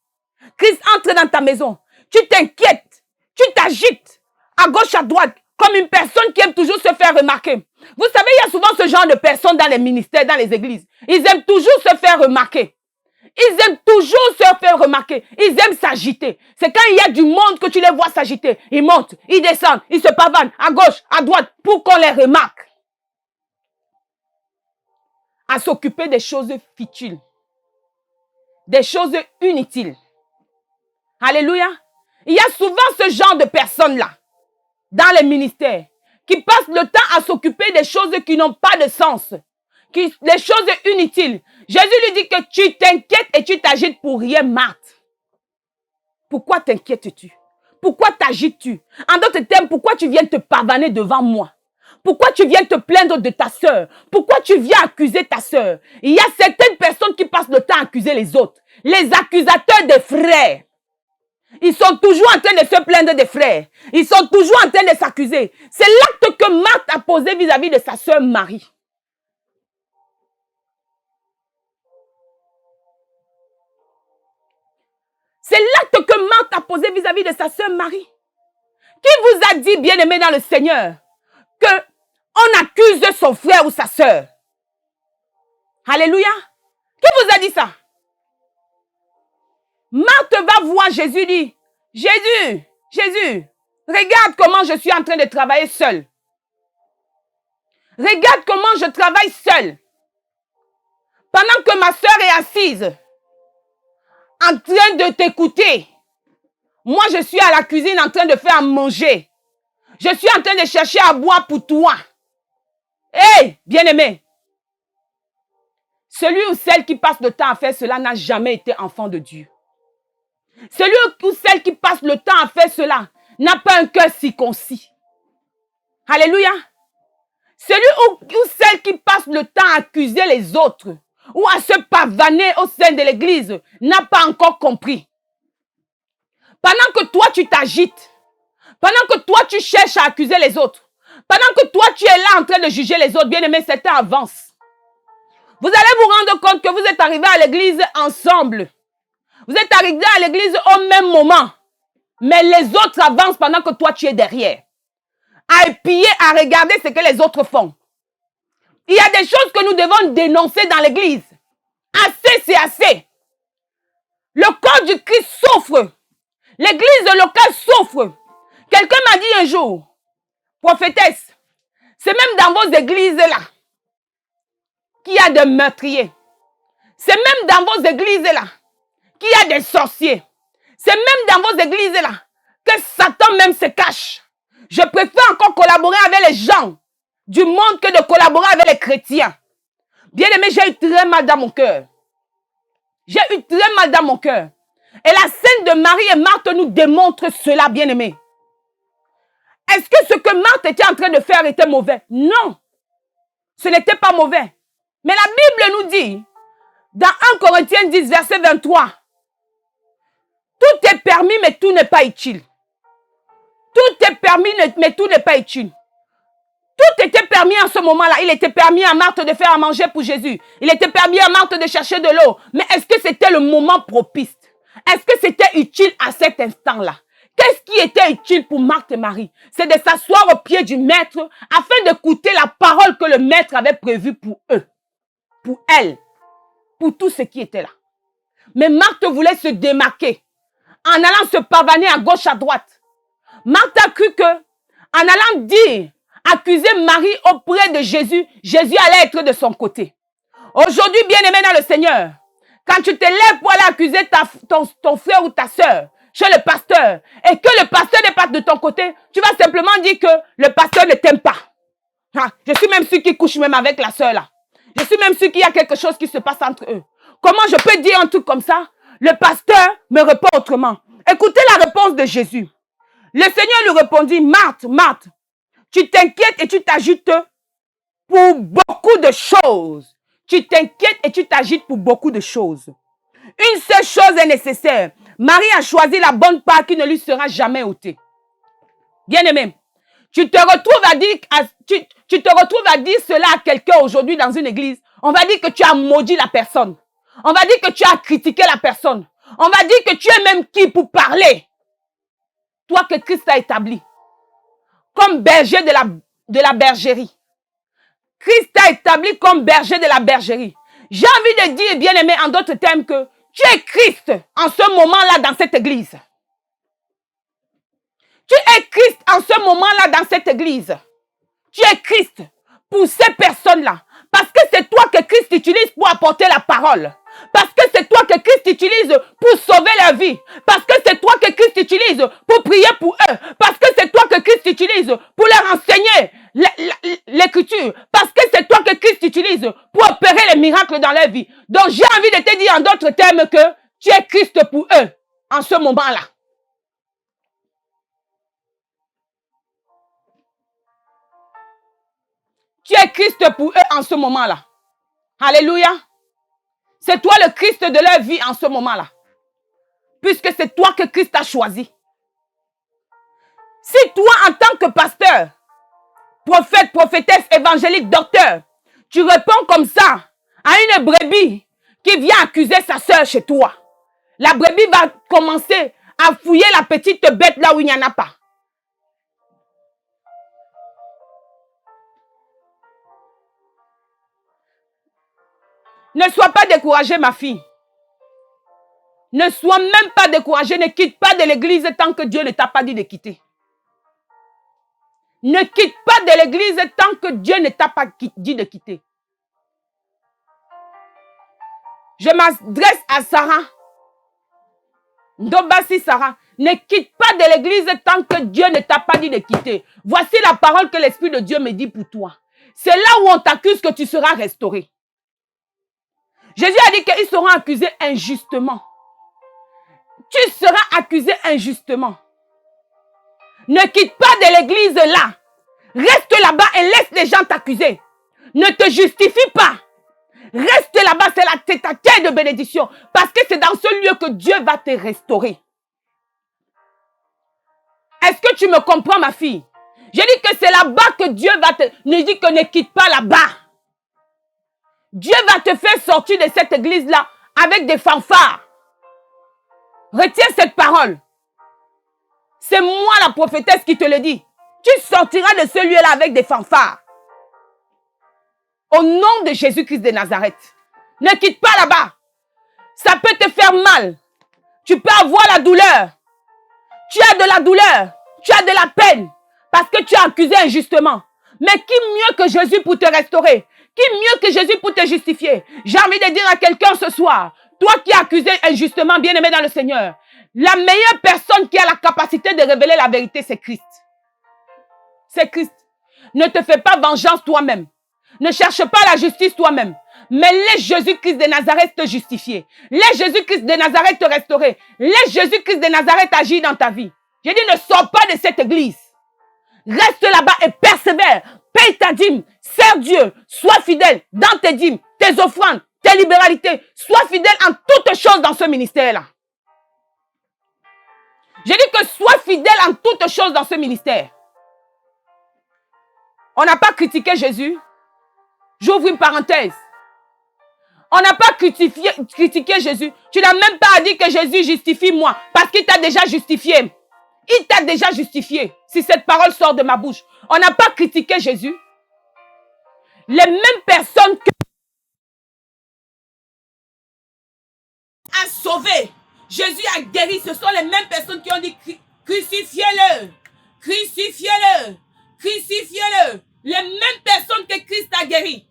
Christ entre dans ta maison, tu t'inquiètes, tu t'agites à gauche, à droite, comme une personne qui aime toujours se faire remarquer. Vous savez, il y a souvent ce genre de personnes dans les ministères, dans les églises. Ils aiment toujours se faire remarquer. Ils aiment toujours se faire remarquer. Ils aiment s'agiter. C'est quand il y a du monde que tu les vois s'agiter. Ils montent, ils descendent, ils se pavanent à gauche, à droite pour qu'on les remarque. À s'occuper des choses futiles. Des choses inutiles. Alléluia. Il y a souvent ce genre de personnes-là dans les ministères qui passent le temps à s'occuper des choses qui n'ont pas de sens. Les choses inutiles. Jésus lui dit que tu t'inquiètes et tu t'agites pour rien, Marthe. Pourquoi t'inquiètes-tu? Pourquoi t'agites-tu? En d'autres termes, pourquoi tu viens te pavaner devant moi? Pourquoi tu viens te plaindre de ta sœur? Pourquoi tu viens accuser ta sœur? Il y a certaines personnes qui passent le temps à accuser les autres. Les accusateurs des frères. Ils sont toujours en train de se plaindre des frères. Ils sont toujours en train de s'accuser. C'est l'acte que Marthe a posé vis-à-vis de sa sœur Marie. C'est l'acte que Marthe a posé vis-à-vis de sa sœur Marie. Qui vous a dit, bien-aimé dans le Seigneur, qu'on accuse son frère ou sa sœur? Alléluia. Qui vous a dit ça? Marthe va voir Jésus dit, Jésus, regarde comment je suis en train de travailler seule. Regarde comment je travaille seule. Pendant que ma sœur est assise, en train de t'écouter. Moi, je suis à la cuisine en train de faire à manger. Je suis en train de chercher à boire pour toi. Hé, bien-aimé, celui ou celle qui passe le temps à faire cela n'a jamais été enfant de Dieu. Celui ou celle qui passe le temps à faire cela n'a pas un cœur circoncis. Alléluia. Celui ou celle qui passe le temps à accuser les autres ou à se pavaner au sein de l'église n'a pas encore compris. Pendant que toi tu t'agites, pendant que toi tu cherches à accuser les autres, pendant que toi tu es là en train de juger les autres, bien-aimés, certains avancent. Vous allez vous rendre compte que vous êtes arrivés à l'église ensemble. Vous êtes arrivés à l'église au même moment. Mais les autres avancent pendant que toi tu es derrière. À épier, à regarder ce que les autres font. Il y a des choses que nous devons dénoncer dans l'église. Assez, c'est assez. Le corps du Christ souffre. L'église locale souffre. Quelqu'un m'a dit un jour, prophétesse, c'est même dans vos églises-là qu'il y a des meurtriers. C'est même dans vos églises-là qu'il y a des sorciers. C'est même dans vos églises-là que Satan même se cache. Je préfère encore collaborer avec les gens du monde que de collaborer avec les chrétiens. Bien aimé, j'ai eu très mal dans mon cœur. J'ai eu très mal dans mon cœur. Et la scène de Marie et Marthe nous démontre cela, bien aimé. Est-ce que ce que Marthe était en train de faire était mauvais? Non. Ce n'était pas mauvais. Mais la Bible nous dit, dans 1 Corinthiens 10, verset 23, tout est permis, mais tout n'est pas utile. Tout est permis, mais tout n'est pas utile. Tout était permis en ce moment-là. Il était permis à Marthe de faire à manger pour Jésus. Il était permis à Marthe de chercher de l'eau. Mais est-ce que c'était le moment propice? Est-ce que c'était utile à cet instant-là? Qu'est-ce qui était utile pour Marthe et Marie? C'est de s'asseoir au pied du maître afin d'écouter la parole que le maître avait prévue pour eux, pour elle, pour tout ce qui était là. Mais Marthe voulait se démarquer en allant se pavaner à gauche, à droite. Marthe a cru que, en allant dire, accuser Marie auprès de Jésus, Jésus allait être de son côté. Aujourd'hui, bien-aimé dans le Seigneur, quand tu te lèves pour aller accuser ton frère ou ta soeur chez le pasteur et que le pasteur n'est pas de ton côté, tu vas simplement dire que le pasteur ne t'aime pas. Ah, je suis même sûr qu'il couche même avec la soeur là. Je suis même sûr qu'il y a quelque chose qui se passe entre eux. Comment je peux dire un truc comme ça? Le pasteur me répond autrement. Écoutez la réponse de Jésus. Le Seigneur lui répondit, Marthe, Marthe, tu t'inquiètes et tu t'agites pour beaucoup de choses. Tu t'inquiètes et tu t'agites pour beaucoup de choses. Une seule chose est nécessaire. Marie a choisi la bonne part qui ne lui sera jamais ôtée. Bien-aimé, tu te retrouves à dire cela à quelqu'un aujourd'hui dans une église. On va dire que tu as maudit la personne. On va dire que tu as critiqué la personne. On va dire que tu es même qui pour parler. Toi que Christ a établi comme berger de la bergerie. Christ t'a établi comme berger de la bergerie. J'ai envie de dire, bien-aimé, en d'autres termes, que tu es Christ en ce moment-là dans cette église. Tu es Christ en ce moment-là dans cette église. Tu es Christ pour ces personnes-là. Parce que c'est toi que Christ utilise pour apporter la parole. Parce que c'est toi que Christ utilise pour sauver leur vie. Parce que c'est toi que Christ utilise pour prier pour eux. Parce que c'est toi que Christ utilise pour leur enseigner l'écriture. Parce que c'est toi que Christ utilise pour opérer les miracles dans leur vie. Donc j'ai envie de te dire en d'autres termes que tu es Christ pour eux en ce moment-là. Tu es Christ pour eux en ce moment-là. Alléluia. C'est toi le Christ de leur vie en ce moment-là. Puisque c'est toi que Christ a choisi. Si toi, en tant que pasteur, prophète, prophétesse, évangélique, docteur, tu réponds comme ça à une brebis qui vient accuser sa sœur chez toi, la brebis va commencer à fouiller la petite bête là où il n'y en a pas. Ne sois pas découragée, ma fille. Ne sois même pas découragée. Ne quitte pas de l'église tant que Dieu ne t'a pas dit de quitter. Ne quitte pas de l'église tant que Dieu ne t'a pas dit de quitter. Je m'adresse à Sarah. Ndobasi Sarah. Ne quitte pas de l'église tant que Dieu ne t'a pas dit de quitter. Voici la parole que l'Esprit de Dieu me dit pour toi. C'est là où on t'accuse que tu seras restauré. Jésus a dit qu'ils seront accusés injustement. Tu seras accusé injustement. Ne quitte pas de l'église là. Reste là-bas et laisse les gens t'accuser. Ne te justifie pas. Reste là-bas, c'est ta terre de bénédiction. Parce que c'est dans ce lieu que Dieu va te restaurer. Est-ce que tu me comprends, ma fille? Je dis que c'est là-bas que Dieu va te... Ne dis que ne quitte pas là-bas. Dieu va te faire sortir de cette église-là avec des fanfares. Retiens cette parole. C'est moi la prophétesse qui te le dit. Tu sortiras de ce lieu-là avec des fanfares. Au nom de Jésus-Christ de Nazareth. Ne quitte pas là-bas. Ça peut te faire mal. Tu peux avoir la douleur. Tu as de la douleur. Tu as de la peine. Parce que tu as accusé injustement. Mais qui mieux que Jésus pour te restaurer? Qui mieux que Jésus pour te justifier? J'ai envie de dire à quelqu'un ce soir, toi qui as accusé injustement, bien-aimé dans le Seigneur, la meilleure personne qui a la capacité de révéler la vérité, c'est Christ. C'est Christ. Ne te fais pas vengeance toi-même. Ne cherche pas la justice toi-même. Mais laisse Jésus-Christ de Nazareth te justifier. Laisse Jésus-Christ de Nazareth te restaurer. Laisse Jésus-Christ de Nazareth agir dans ta vie. J'ai dit, ne sors pas de cette église. Reste là-bas et persévère. Paye ta dîme. Sers Dieu. Sois fidèle dans tes dîmes, tes offrandes, tes libéralités. Sois fidèle en toutes choses dans ce ministère-là. J'ai dit que sois fidèle en toutes choses dans ce ministère. On n'a pas critiqué Jésus. J'ouvre une parenthèse. On n'a pas critiqué Jésus. Tu n'as même pas dit que Jésus justifie moi. Parce qu'il t'a déjà justifié. Il t'a déjà justifié. Si cette parole sort de ma bouche. On n'a pas critiqué Jésus. Les mêmes personnes que a sauvé, Jésus a guéri. Ce sont les mêmes personnes qui ont dit crucifiez-le. Crucifiez-le. Crucifiez-le. Les mêmes personnes que Christ a guéri.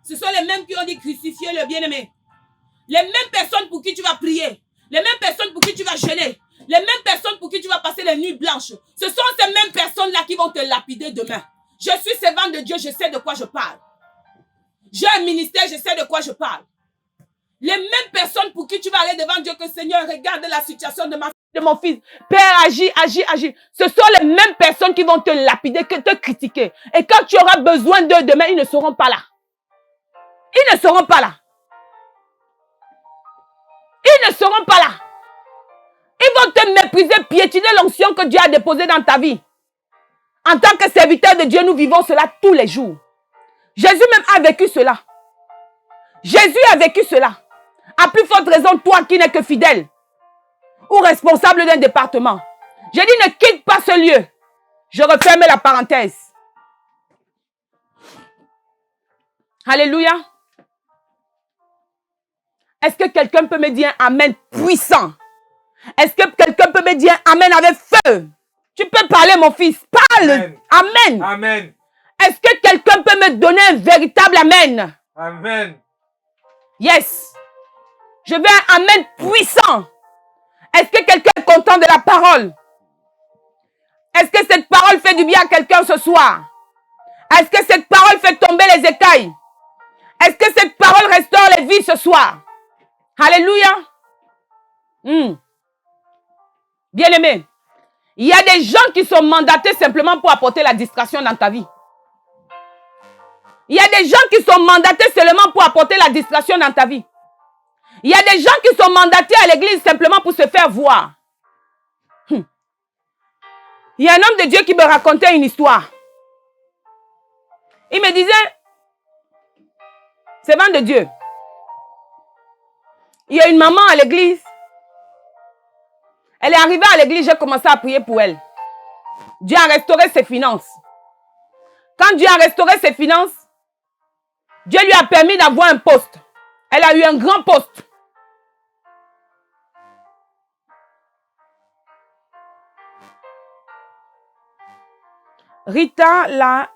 Ce sont les mêmes qui ont dit crucifiez-le, bien-aimé. Les mêmes personnes pour qui tu vas prier. Les mêmes personnes pour qui tu vas jeûner. Les mêmes personnes pour qui tu vas passer les nuits blanches. Ce sont ces mêmes personnes-là qui vont te lapider demain. Je suis servant de Dieu, je sais de quoi je parle. J'ai un ministère, je sais de quoi je parle. Les mêmes personnes pour qui tu vas aller devant Dieu que Seigneur, regarde la situation de mon fils. Père, agis. Ce sont les mêmes personnes qui vont te lapider, te critiquer. Et quand tu auras besoin d'eux demain, ils ne seront pas là. Ils ne seront pas là. Ils ne seront pas là. Ils vont te mépriser, piétiner l'onction que Dieu a déposée dans ta vie. En tant que serviteur de Dieu, nous vivons cela tous les jours. Jésus même a vécu cela. Jésus a vécu cela. À plus forte raison, toi qui n'es que fidèle ou responsable d'un département. J'ai dit, ne quitte pas ce lieu. Je referme la parenthèse. Alléluia. Est-ce que quelqu'un peut me dire un amen puissant? Est-ce que quelqu'un peut me dire amen avec feu? Tu peux parler, mon fils. Parle. Amen. Amen. Amen. Est-ce que quelqu'un peut me donner un véritable amen? Amen. Yes. Je veux un amen puissant. Est-ce que quelqu'un est content de la parole? Est-ce que cette parole fait du bien à quelqu'un ce soir? Est-ce que cette parole fait tomber les écailles? Est-ce que cette parole restaure les vies ce soir? Alléluia. Bien-aimé, il y a des gens qui sont mandatés simplement pour apporter la distraction dans ta vie. Il y a des gens qui sont mandatés seulement pour apporter la distraction dans ta vie. Il y a des gens qui sont mandatés à l'église simplement pour se faire voir. Il y a un homme de Dieu qui me racontait une histoire. Il me disait, servant de Dieu, il y a une maman à l'église. Elle est arrivée à l'église, j'ai commencé à prier pour elle. Dieu a restauré ses finances. Quand Dieu a restauré ses finances, Dieu lui a permis d'avoir un poste. Elle a eu un grand poste. Rita la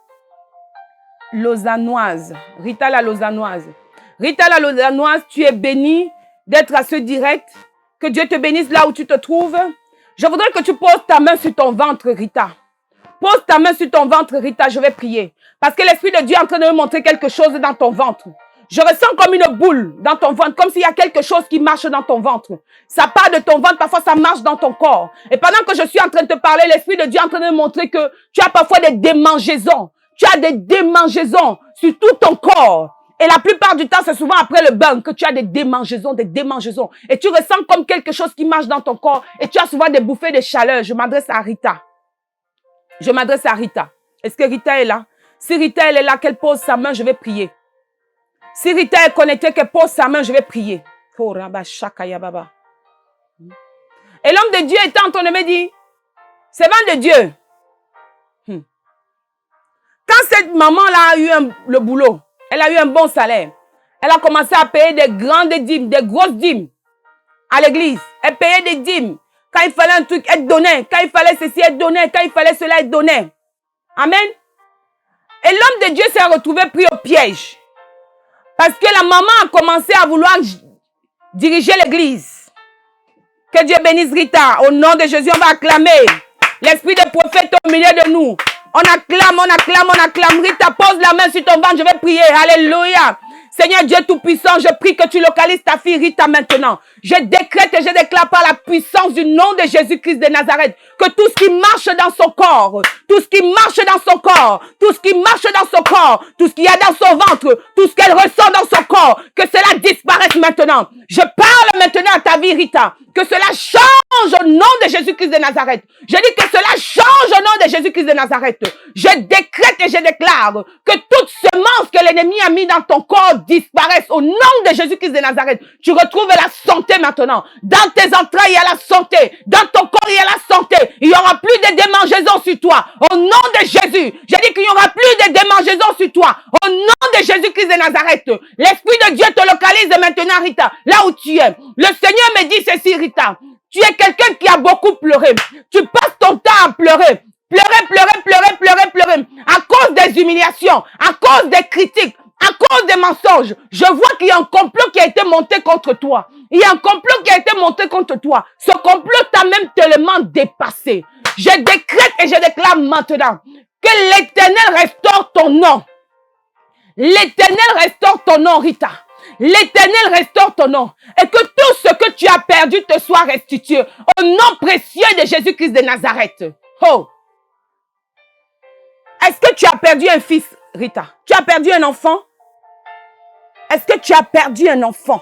Lausannoise. Rita la Lausannoise. Rita la Lausannoise, tu es bénie d'être à ce direct. Que Dieu te bénisse là où tu te trouves. Je voudrais que tu poses ta main sur ton ventre, Rita. Pose ta main sur ton ventre, Rita, je vais prier. Parce que l'Esprit de Dieu est en train de me montrer quelque chose dans ton ventre. Je ressens comme une boule dans ton ventre, comme s'il y a quelque chose qui marche dans ton ventre. Ça part de ton ventre, parfois ça marche dans ton corps. Et pendant que je suis en train de te parler, l'Esprit de Dieu est en train de me montrer que tu as parfois des démangeaisons. Tu as des démangeaisons sur tout ton corps. Et la plupart du temps, c'est souvent après le bain que tu as des démangeaisons. Et tu ressens comme quelque chose qui marche dans ton corps. Et tu as souvent des bouffées de chaleur. Je m'adresse à Rita. Est-ce que Rita est là? Si Rita elle est là, qu'elle pose sa main, je vais prier. Si Rita est connectée, qu'elle pose sa main, je vais prier. Et l'homme de Dieu était en train de me dire, servant de Dieu, quand cette maman-là a eu le boulot, Elle a eu un bon salaire. Elle a commencé à payer des grandes dîmes, des grosses dîmes à l'église. Elle payait des dîmes. Quand il fallait un truc, elle donnait. Quand il fallait ceci, elle donnait. Quand il fallait cela, elle donnait. Amen. Et l'homme de Dieu s'est retrouvé pris au piège. Parce que la maman a commencé à vouloir diriger l'église. Que Dieu bénisse Rita. Au nom de Jésus, on va acclamer. L'esprit de prophète au milieu de nous. On acclame, on acclame, on acclame. Rita, pose la main sur ton ventre, je vais prier. Alléluia. Seigneur Dieu Tout-Puissant, je prie que tu localises ta fille Rita maintenant. Je décrète et je déclare par la puissance du nom de Jésus-Christ de Nazareth que tout ce qui marche dans son corps, tout ce qui marche dans son corps, tout ce qui marche dans son corps, tout ce qu'il y a dans son ventre, tout ce qu'elle ressent dans son corps, que cela disparaisse maintenant. Je parle maintenant à ta vie Rita, que cela change au nom de Jésus-Christ de Nazareth. Je dis que cela change au nom de Jésus-Christ de Nazareth. Je décrète et je déclare que toute semence que l'ennemi a mis dans ton corps disparaisse au nom de Jésus-Christ de Nazareth. Tu retrouves la santé maintenant. Dans tes entrailles, il y a la santé. Dans ton corps, il y a la santé. Il n'y aura plus de démangeaisons sur toi. Au nom de Jésus. J'ai dit qu'il n'y aura plus de démangeaisons sur toi. Au nom de Jésus-Christ de Nazareth. L'Esprit de Dieu te localise maintenant, Rita. Là où tu es. Le Seigneur me dit ceci, Rita. Tu es quelqu'un qui a beaucoup pleuré. Tu passes ton temps à pleurer. Pleurer. À cause des humiliations. À cause des critiques. À cause des mensonges, je vois qu'il y a un complot qui a été monté contre toi. Il y a un complot qui a été monté contre toi. Ce complot t'a même tellement dépassé. Je décrète et je déclare maintenant que l'Éternel restaure ton nom. L'Éternel restaure ton nom, Rita. L'Éternel restaure ton nom. Et que tout ce que tu as perdu te soit restitué. Au nom précieux de Jésus-Christ de Nazareth. Oh! Est-ce que tu as perdu un fils, Rita? Tu as perdu un enfant? Est-ce que tu as perdu un enfant?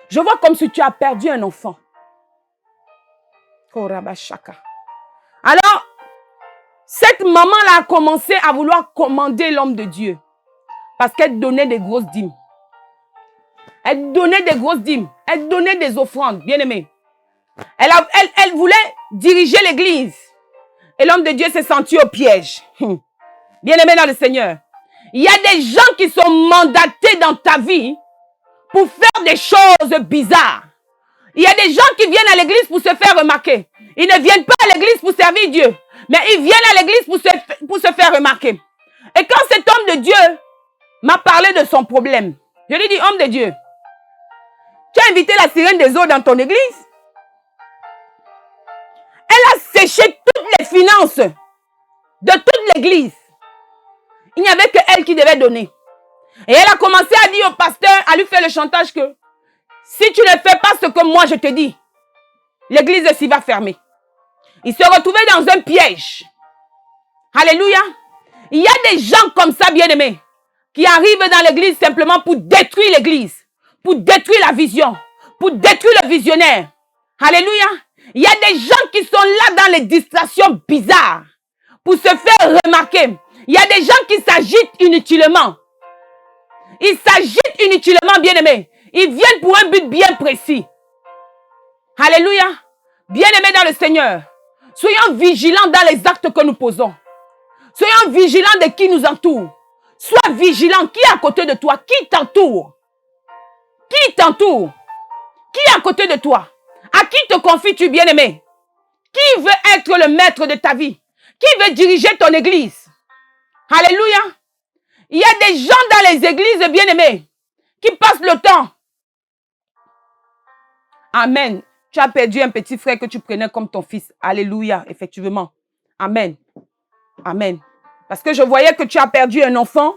Je vois comme si tu as perdu un enfant. Alors, cette maman-là a commencé à vouloir commander l'homme de Dieu. Parce qu'elle donnait des grosses dîmes. Elle donnait des grosses dîmes. Elle donnait des offrandes, bien aimé. Elle voulait diriger l'église. Et l'homme de Dieu s'est senti au piège. Bien aimé dans le Seigneur. Il y a des gens qui sont mandatés dans ta vie pour faire des choses bizarres. Il y a des gens qui viennent à l'église pour se faire remarquer. Ils ne viennent pas à l'église pour servir Dieu. Mais ils viennent à l'église pour se faire remarquer. Et quand cet homme de Dieu m'a parlé de son problème, je lui ai dit, homme de Dieu, tu as invité la sirène des eaux dans ton église? Elle a séché toutes les finances de toute l'église. Il n'y avait que elle qui devait donner. Et elle a commencé à dire au pasteur, à lui faire le chantage que si tu ne fais pas ce que moi je te dis, l'église s'y va fermer. Il se retrouvait dans un piège. Alléluia. Il y a des gens comme ça, bien-aimés, qui arrivent dans l'église simplement pour détruire l'église, pour détruire la vision, pour détruire le visionnaire. Alléluia. Il y a des gens qui sont là dans les distractions bizarres pour se faire remarquer. Il y a des gens qui s'agitent inutilement. Ils s'agitent inutilement, bien-aimés. Ils viennent pour un but bien précis. Alléluia. Bien-aimés dans le Seigneur, soyons vigilants dans les actes que nous posons. Soyons vigilants de qui nous entoure. Sois vigilant. Qui est à côté de toi? Qui t'entoure? Qui t'entoure? Qui est à côté de toi? À qui te confies-tu, bien-aimé? Qui veut être le maître de ta vie? Qui veut diriger ton église? Alléluia. Il y a des gens dans les églises, bien-aimés, qui passent le temps. Amen. Tu as perdu un petit frère que tu prenais comme ton fils. Alléluia, effectivement. Amen. Amen. Parce que je voyais que tu as perdu un enfant,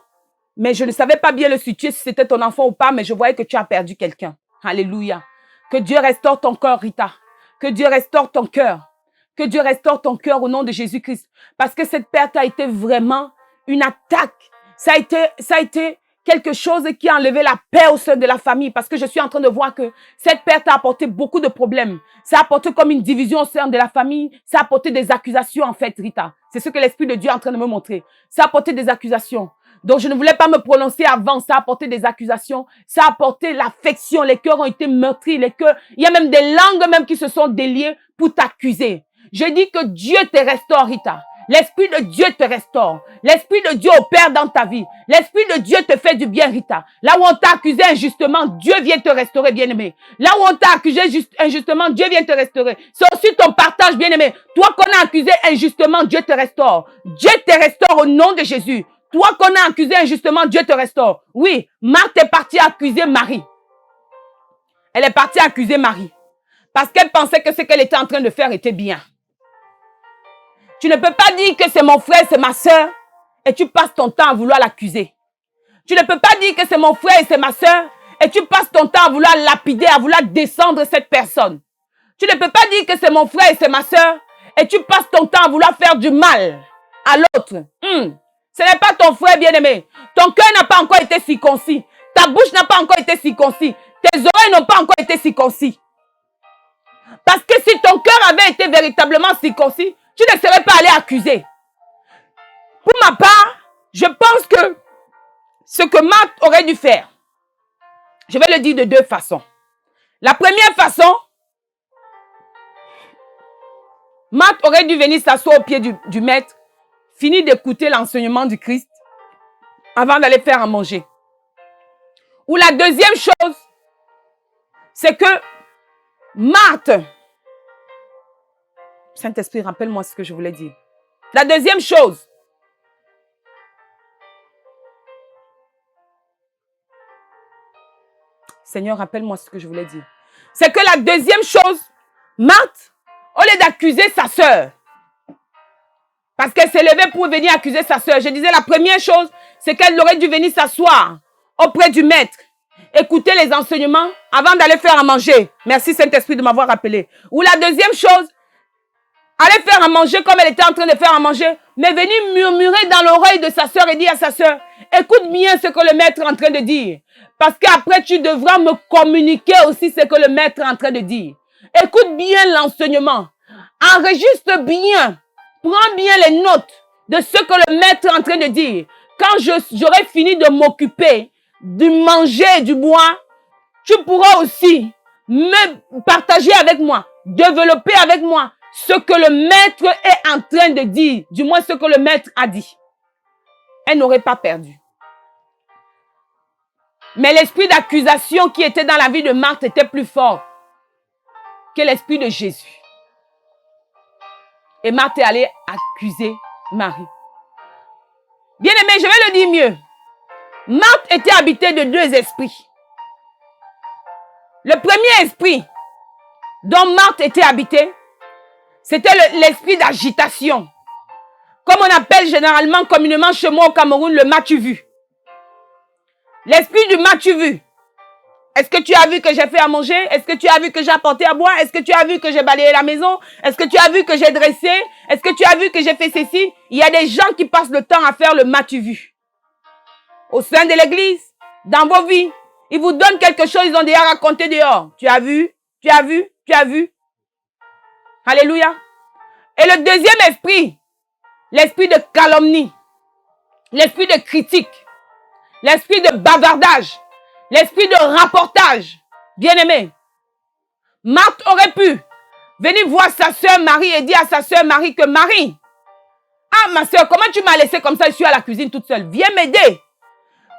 mais je ne savais pas bien le situer si c'était ton enfant ou pas, mais je voyais que tu as perdu quelqu'un. Alléluia. Que Dieu restaure ton cœur, Rita. Que Dieu restaure ton cœur. Que Dieu restaure ton cœur au nom de Jésus-Christ. Parce que cette perte a été vraiment une attaque. Ça a été quelque chose qui a enlevé la paix au sein de la famille. Parce que je suis en train de voir que cette perte a apporté beaucoup de problèmes. Ça a apporté comme une division au sein de la famille. Ça a apporté des accusations, en fait, Rita. C'est ce que l'Esprit de Dieu est en train de me montrer. Ça a apporté des accusations. Donc, je ne voulais pas me prononcer avant. Ça a apporté des accusations. Ça a apporté l'affection. Les cœurs ont été meurtris. Les cœurs, il y a même des langues même qui se sont déliées pour t'accuser. Je dis que Dieu te restaure, Rita. L'Esprit de Dieu te restaure. L'Esprit de Dieu opère dans ta vie. L'Esprit de Dieu te fait du bien, Rita. Là où on t'a accusé injustement, Dieu vient te restaurer, bien-aimé. Là où on t'a accusé injustement, Dieu vient te restaurer. C'est aussi ton partage, bien-aimé. Toi qu'on a accusé injustement, Dieu te restaure. Dieu te restaure au nom de Jésus. Toi qu'on a accusé injustement, Dieu te restaure. Oui, Marthe est partie accuser Marie. Elle est partie accuser Marie. Parce qu'elle pensait que ce qu'elle était en train de faire était bien. Tu ne peux pas dire que c'est mon frère, c'est ma soeur, et tu passes ton temps à vouloir l'accuser. Tu ne peux pas dire que c'est mon frère et c'est ma soeur, et tu passes ton temps à vouloir lapider, à vouloir descendre cette personne. Tu ne peux pas dire que c'est mon frère et c'est ma soeur, et tu passes ton temps à vouloir faire du mal à l'autre. Ce n'est pas ton frère bien-aimé. Ton cœur n'a pas encore été circoncis. Ta bouche n'a pas encore été circoncis. Tes oreilles n'ont pas encore été circoncis. Parce que si ton cœur avait été véritablement circoncis, tu ne serais pas allé accuser. Pour ma part, je pense que ce que Marthe aurait dû faire, je vais le dire de deux façons. La première façon, Marthe aurait dû venir s'asseoir au pied du maître, finir d'écouter l'enseignement du Christ avant d'aller faire à manger. Ou la deuxième chose, c'est que Marthe, Saint-Esprit, rappelle-moi ce que je voulais dire. La deuxième chose, Seigneur, rappelle-moi ce que je voulais dire. C'est que la deuxième chose, Marthe, au lieu d'accuser sa sœur, parce qu'elle s'est levée pour venir accuser sa sœur, je disais la première chose, c'est qu'elle aurait dû venir s'asseoir auprès du maître, écouter les enseignements avant d'aller faire à manger. Merci Saint-Esprit de m'avoir rappelé. Ou la deuxième chose, aller faire à manger comme elle était en train de faire à manger, mais venir murmurer dans l'oreille de sa sœur et dire à sa sœur, écoute bien ce que le maître est en train de dire. Parce qu'après, tu devras me communiquer aussi ce que le maître est en train de dire. Écoute bien l'enseignement. Enregistre bien. Prends bien les notes de ce que le maître est en train de dire. Quand j'aurai fini de m'occuper du manger et du boire, tu pourras aussi me partager avec moi, développer avec moi ce que le maître est en train de dire. Du moins ce que le maître a dit. Elle n'aurait pas perdu. Mais l'esprit d'accusation qui était dans la vie de Marthe était plus fort que l'esprit de Jésus. Et Marthe est allée accuser Marie. Bien aimé, je vais le dire mieux. Marthe était habitée de deux esprits. Le premier esprit dont Marthe était habitée, c'était l'esprit d'agitation. Comme on appelle généralement, communément chez moi au Cameroun, le m'as-tu vu? L'esprit du m'as-tu vu? Est-ce que tu as vu que j'ai fait à manger? Est-ce que tu as vu que j'ai apporté à boire? Est-ce que tu as vu que j'ai balayé la maison? Est-ce que tu as vu que j'ai dressé? Est-ce que tu as vu que j'ai fait ceci? Il y a des gens qui passent le temps à faire le m'as-tu vu? Au sein de l'église, dans vos vies, ils vous donnent quelque chose, ils ont déjà raconté dehors. Tu as vu? Tu as vu? Tu as vu? Alléluia. Et le deuxième esprit, l'esprit de calomnie, l'esprit de critique, l'esprit de bavardage, l'esprit de rapportage. Bien-aimé, Marthe aurait pu venir voir sa sœur Marie et dire à sa sœur Marie que Marie, ah ma sœur, comment tu m'as laissé comme ça, je suis à la cuisine toute seule, viens m'aider.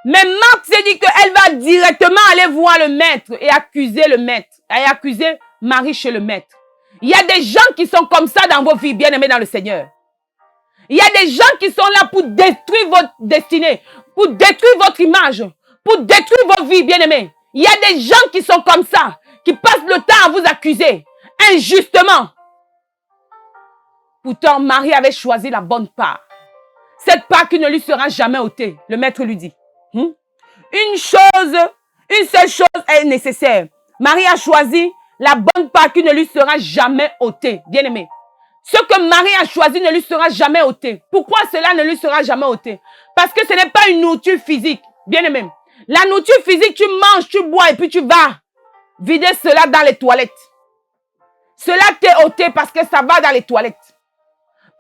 Mais Marthe s'est dit qu'elle va directement aller voir le maître et accuser le maître, et accuser Marie chez le maître. Il y a des gens qui sont comme ça dans vos vies, bien-aimés dans le Seigneur. Il y a des gens qui sont là pour détruire votre destinée, pour détruire votre image, pour détruire vos vies, bien-aimés. Il y a des gens qui sont comme ça, qui passent le temps à vous accuser, injustement. Pourtant, Marie avait choisi la bonne part. Cette part qui ne lui sera jamais ôtée. Le maître lui dit, une seule chose est nécessaire. Marie a choisi la bonne part qui ne lui sera jamais ôtée. Bien-aimé. Ce que Marie a choisi ne lui sera jamais ôté. Pourquoi cela ne lui sera jamais ôté? Parce que ce n'est pas une nourriture physique. Bien-aimé. La nourriture physique, tu manges, tu bois et puis tu vas vider cela dans les toilettes. Cela t'est ôté parce que ça va dans les toilettes.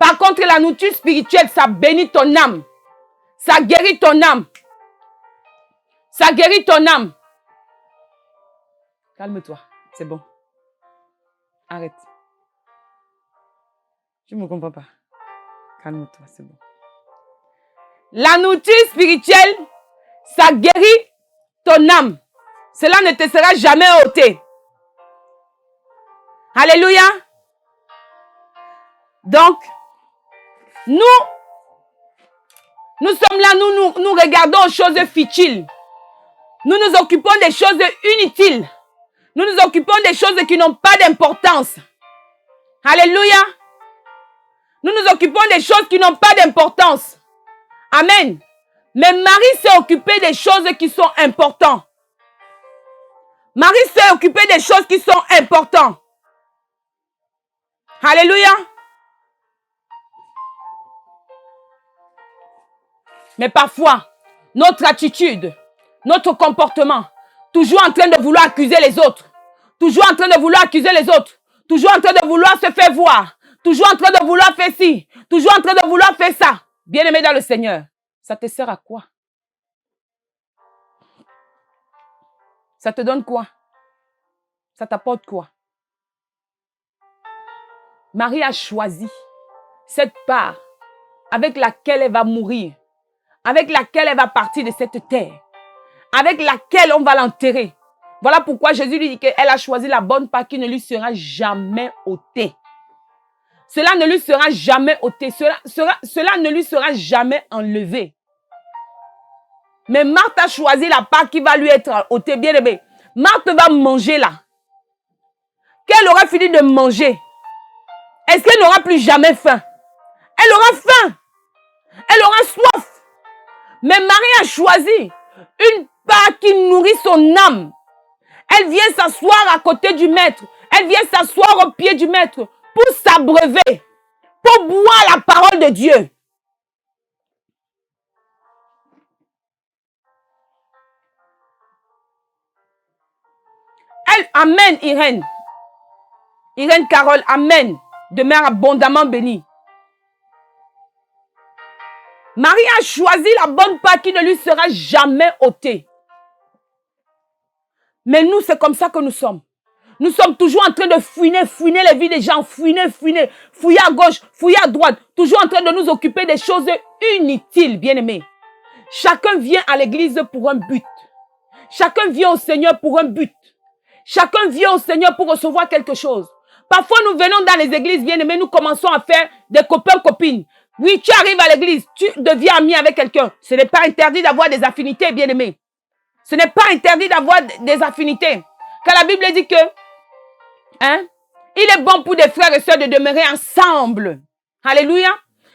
Par contre, la nourriture spirituelle, ça bénit ton âme. Ça guérit ton âme. Ça guérit ton âme. Calme-toi, c'est bon. Arrête. Tu ne me comprends pas. Calme-toi, c'est bon. La nourriture spirituelle, ça guérit ton âme. Cela ne te sera jamais ôté. Alléluia. Donc, nous sommes là, nous regardons aux choses futiles. Nous nous occupons des choses inutiles. Nous nous occupons des choses qui n'ont pas d'importance. Alléluia. Nous nous occupons des choses qui n'ont pas d'importance. Amen. Mais Marie s'est occupée des choses qui sont importantes. Marie s'est occupée des choses qui sont importantes. Alléluia. Mais parfois, notre attitude, notre comportement, toujours en train de vouloir accuser les autres, toujours en train de vouloir accuser les autres, toujours en train de vouloir se faire voir, toujours en train de vouloir faire ci, toujours en train de vouloir faire ça. Bien-aimé dans le Seigneur, ça te sert à quoi? Ça te donne quoi? Ça t'apporte quoi? Marie a choisi cette part avec laquelle elle va mourir, avec laquelle elle va partir de cette terre, avec laquelle on va l'enterrer. Voilà pourquoi Jésus lui dit qu'elle a choisi la bonne part qui ne lui sera jamais ôtée. Cela ne lui sera jamais ôté. Cela ne lui sera jamais enlevé. Mais Marthe a choisi la part qui va lui être ôtée. Bien aimé, Marthe va manger là. Qu'elle aura fini de manger, est-ce qu'elle n'aura plus jamais faim? Elle aura faim. Elle aura soif. Mais Marie a choisi une part qui nourrit son âme. Elle vient s'asseoir à côté du maître. Elle vient s'asseoir au pied du maître pour s'abreuver, pour boire la parole de Dieu. Elle, amen, Irène. Irène Carole, amen. Demeure abondamment bénie. Marie a choisi la bonne part qui ne lui sera jamais ôtée. Mais nous, c'est comme ça que nous sommes. Nous sommes toujours en train de fouiner les vies des gens, fouiller à gauche, fouiller à droite, toujours en train de nous occuper des choses inutiles, bien-aimés. Chacun vient à l'église pour un but. Chacun vient au Seigneur pour un but. Chacun vient au Seigneur pour recevoir quelque chose. Parfois, nous venons dans les églises, bien-aimés, nous commençons à faire des copains-copines. Oui, tu arrives à l'église, tu deviens ami avec quelqu'un. Ce n'est pas interdit d'avoir des affinités, bien-aimés. Ce n'est pas interdit d'avoir des affinités. Car la Bible dit que il est bon pour des frères et sœurs de demeurer ensemble. Alléluia.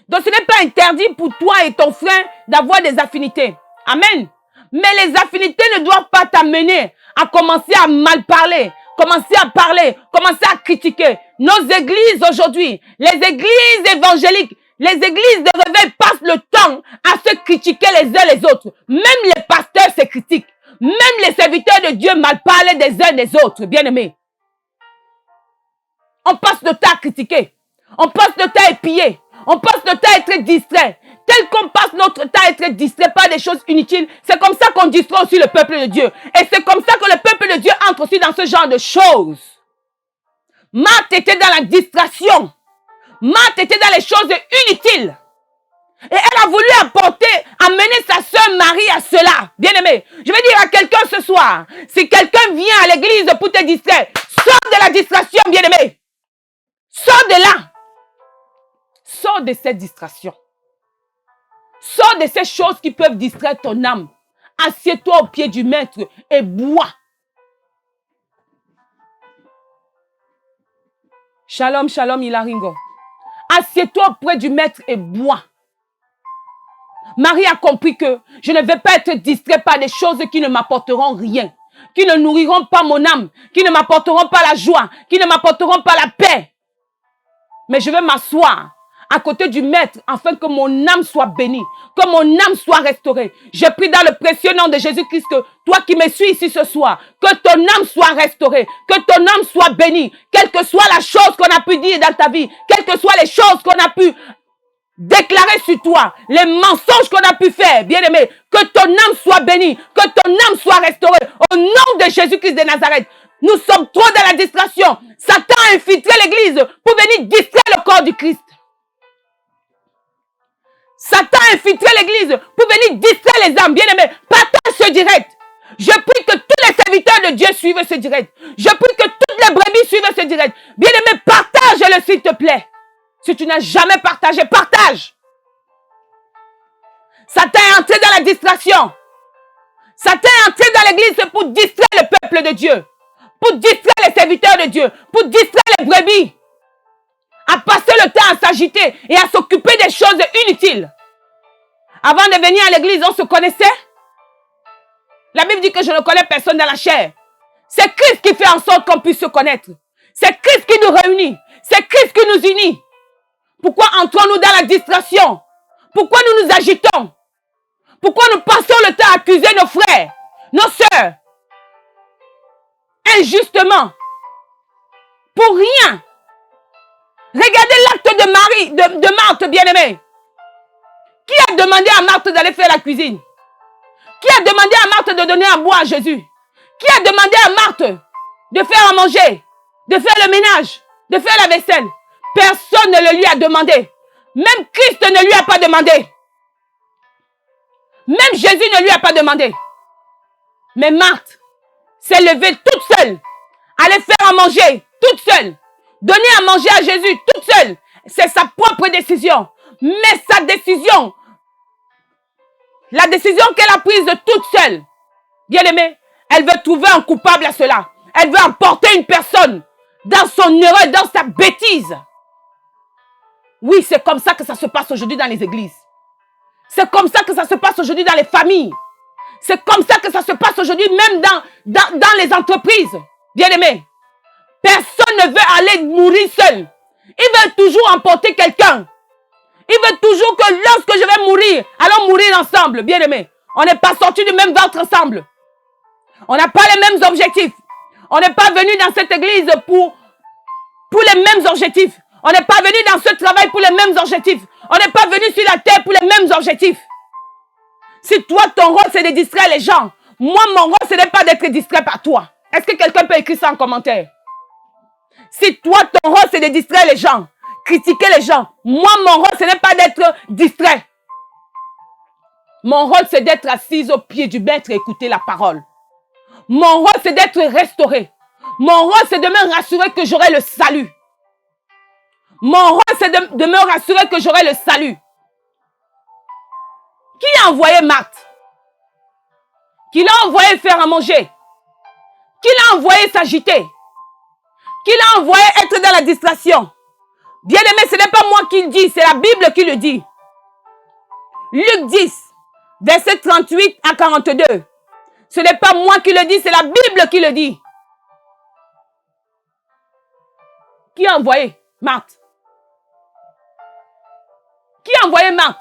Donc ce n'est pas interdit pour toi et ton frère d'avoir des affinités. Amen. Mais les affinités ne doivent pas t'amener à commencer à mal parler, commencer à parler, commencer à critiquer. Nos églises aujourd'hui, les églises évangéliques, les églises de réveil passent le temps à se critiquer les uns les autres. Même les pasteurs se critiquent. Même les serviteurs de Dieu mal parlent des uns des autres, bien-aimés. On passe le temps à critiquer. On passe le temps à épier. On passe le temps à être distrait. Tel qu'on passe notre temps à être distrait par des choses inutiles, c'est comme ça qu'on distrait aussi le peuple de Dieu. Et c'est comme ça que le peuple de Dieu entre aussi dans ce genre de choses. Marthe était dans la distraction. Marthe était dans les choses inutiles. Et elle a voulu amener sa sœur Marie à cela. Bien-aimé, je vais dire à quelqu'un ce soir, si quelqu'un vient à l'église pour te distraire, sors de la distraction, bien-aimé. Sors de là. Sors de cette distraction. Sors de ces choses qui peuvent distraire ton âme. Assieds-toi au pied du maître et bois. Shalom, shalom, Ilaringo. Assieds-toi auprès du maître et bois. Marie a compris que je ne vais pas être distrait par des choses qui ne m'apporteront rien, qui ne nourriront pas mon âme, qui ne m'apporteront pas la joie, qui ne m'apporteront pas la paix. Mais je vais m'asseoir à côté du maître afin que mon âme soit bénie, que mon âme soit restaurée. Je prie dans le précieux nom de Jésus-Christ que toi qui me suis ici ce soir, que ton âme soit restaurée, que ton âme soit bénie, quelle que soit la chose qu'on a pu dire dans ta vie, quelles que soient les choses qu'on a pu déclarer sur toi, les mensonges qu'on a pu faire, bien-aimé, que ton âme soit bénie, que ton âme soit restaurée. Au nom de Jésus-Christ de Nazareth, nous sommes trop dans la distraction. Satan a infiltré l'église pour venir distraire le corps du Christ. Satan a infiltré l'église pour venir distraire les âmes. Bien-aimés, partage ce direct. Je prie que tous les serviteurs de Dieu suivent ce direct. Je prie que toutes les brebis suivent ce direct. Bien-aimés, partage-le s'il te plaît. Si tu n'as jamais partagé, partage. Satan est entré dans la distraction. Satan est entré dans l'église pour distraire le peuple de Dieu. Pour distraire les serviteurs de Dieu. Pour distraire les brebis. À passer le temps à s'agiter et à s'occuper des choses inutiles. Avant de venir à l'église, on se connaissait. La Bible dit que je ne connais personne dans la chair. C'est Christ qui fait en sorte qu'on puisse se connaître. C'est Christ qui nous réunit. C'est Christ qui nous unit. Pourquoi entrons-nous dans la distraction? Pourquoi nous nous agitons? Pourquoi nous passons le temps à accuser nos frères, nos sœurs, injustement, pour rien? Regardez l'acte de Marie, de Marthe, bien-aimée. Qui a demandé à Marthe d'aller faire la cuisine? Qui a demandé à Marthe de donner à boire à Jésus? Qui a demandé à Marthe de faire à manger, de faire le ménage, de faire la vaisselle? Personne ne le lui a demandé. Même Christ ne lui a pas demandé. Même Jésus ne lui a pas demandé. Mais Marthe s'est levée toute seule. Aller faire à manger toute seule. Donner à manger à Jésus toute seule. C'est sa propre décision. Mais sa décision, la décision qu'elle a prise toute seule, bien aimée, elle veut trouver un coupable à cela. Elle veut emporter une personne dans son erreur, dans sa bêtise. Oui, c'est comme ça que ça se passe aujourd'hui dans les églises. C'est comme ça que ça se passe aujourd'hui dans les familles. C'est comme ça que ça se passe aujourd'hui même dans les entreprises. Bien aimé, personne ne veut aller mourir seul. Il veut toujours emporter quelqu'un. Il veut toujours que lorsque je vais mourir, allons mourir ensemble. Bien aimé, on n'est pas sortis du même ventre ensemble. On n'a pas les mêmes objectifs. On n'est pas venu dans cette église pour les mêmes objectifs. On n'est pas venu dans ce travail pour les mêmes objectifs. On n'est pas venu sur la terre pour les mêmes objectifs. Si toi, ton rôle, c'est de distraire les gens, moi, mon rôle, ce n'est pas d'être distrait par toi. Est-ce que quelqu'un peut écrire ça en commentaire? Si toi, ton rôle, c'est de distraire les gens, critiquer les gens, moi, mon rôle, ce n'est pas d'être distrait. Mon rôle, c'est d'être assise au pied du maître et écouter la parole. Mon rôle, c'est d'être restauré. Mon rôle, c'est de me rassurer que j'aurai le salut. Mon rôle, c'est de me rassurer que j'aurai le salut. Qui a envoyé Marthe? Qui l'a envoyé faire à manger? Qui l'a envoyé s'agiter? Qui l'a envoyé être dans la distraction? Bien aimé, ce n'est pas moi qui le dis, c'est la Bible qui le dit. Luc 10, verset 38 à 42. Ce n'est pas moi qui le dis, c'est la Bible qui le dit. Qui a envoyé Marthe? Qui a envoyé Marthe?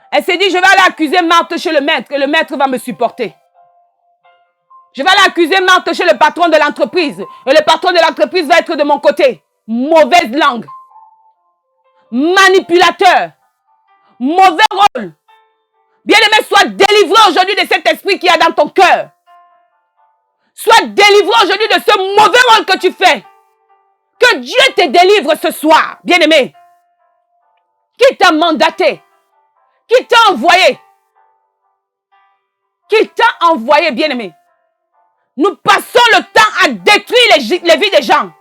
Elle s'est dit, je vais aller accuser Marthe chez le maître et le maître va me supporter. Je vais aller accuser Marthe chez le patron de l'entreprise et le patron de l'entreprise va être de mon côté. Mauvaise langue. Manipulateur. Mauvais rôle. Bien-aimé, sois délivré aujourd'hui de cet esprit qu'il y a dans ton cœur. Sois délivré aujourd'hui de ce mauvais rôle que tu fais. Que Dieu te délivre ce soir, bien-aimé. Qui t'a mandaté? Qui t'a envoyé? Qui t'a envoyé, bien-aimé? Nous passons le temps à détruire les vies des gens.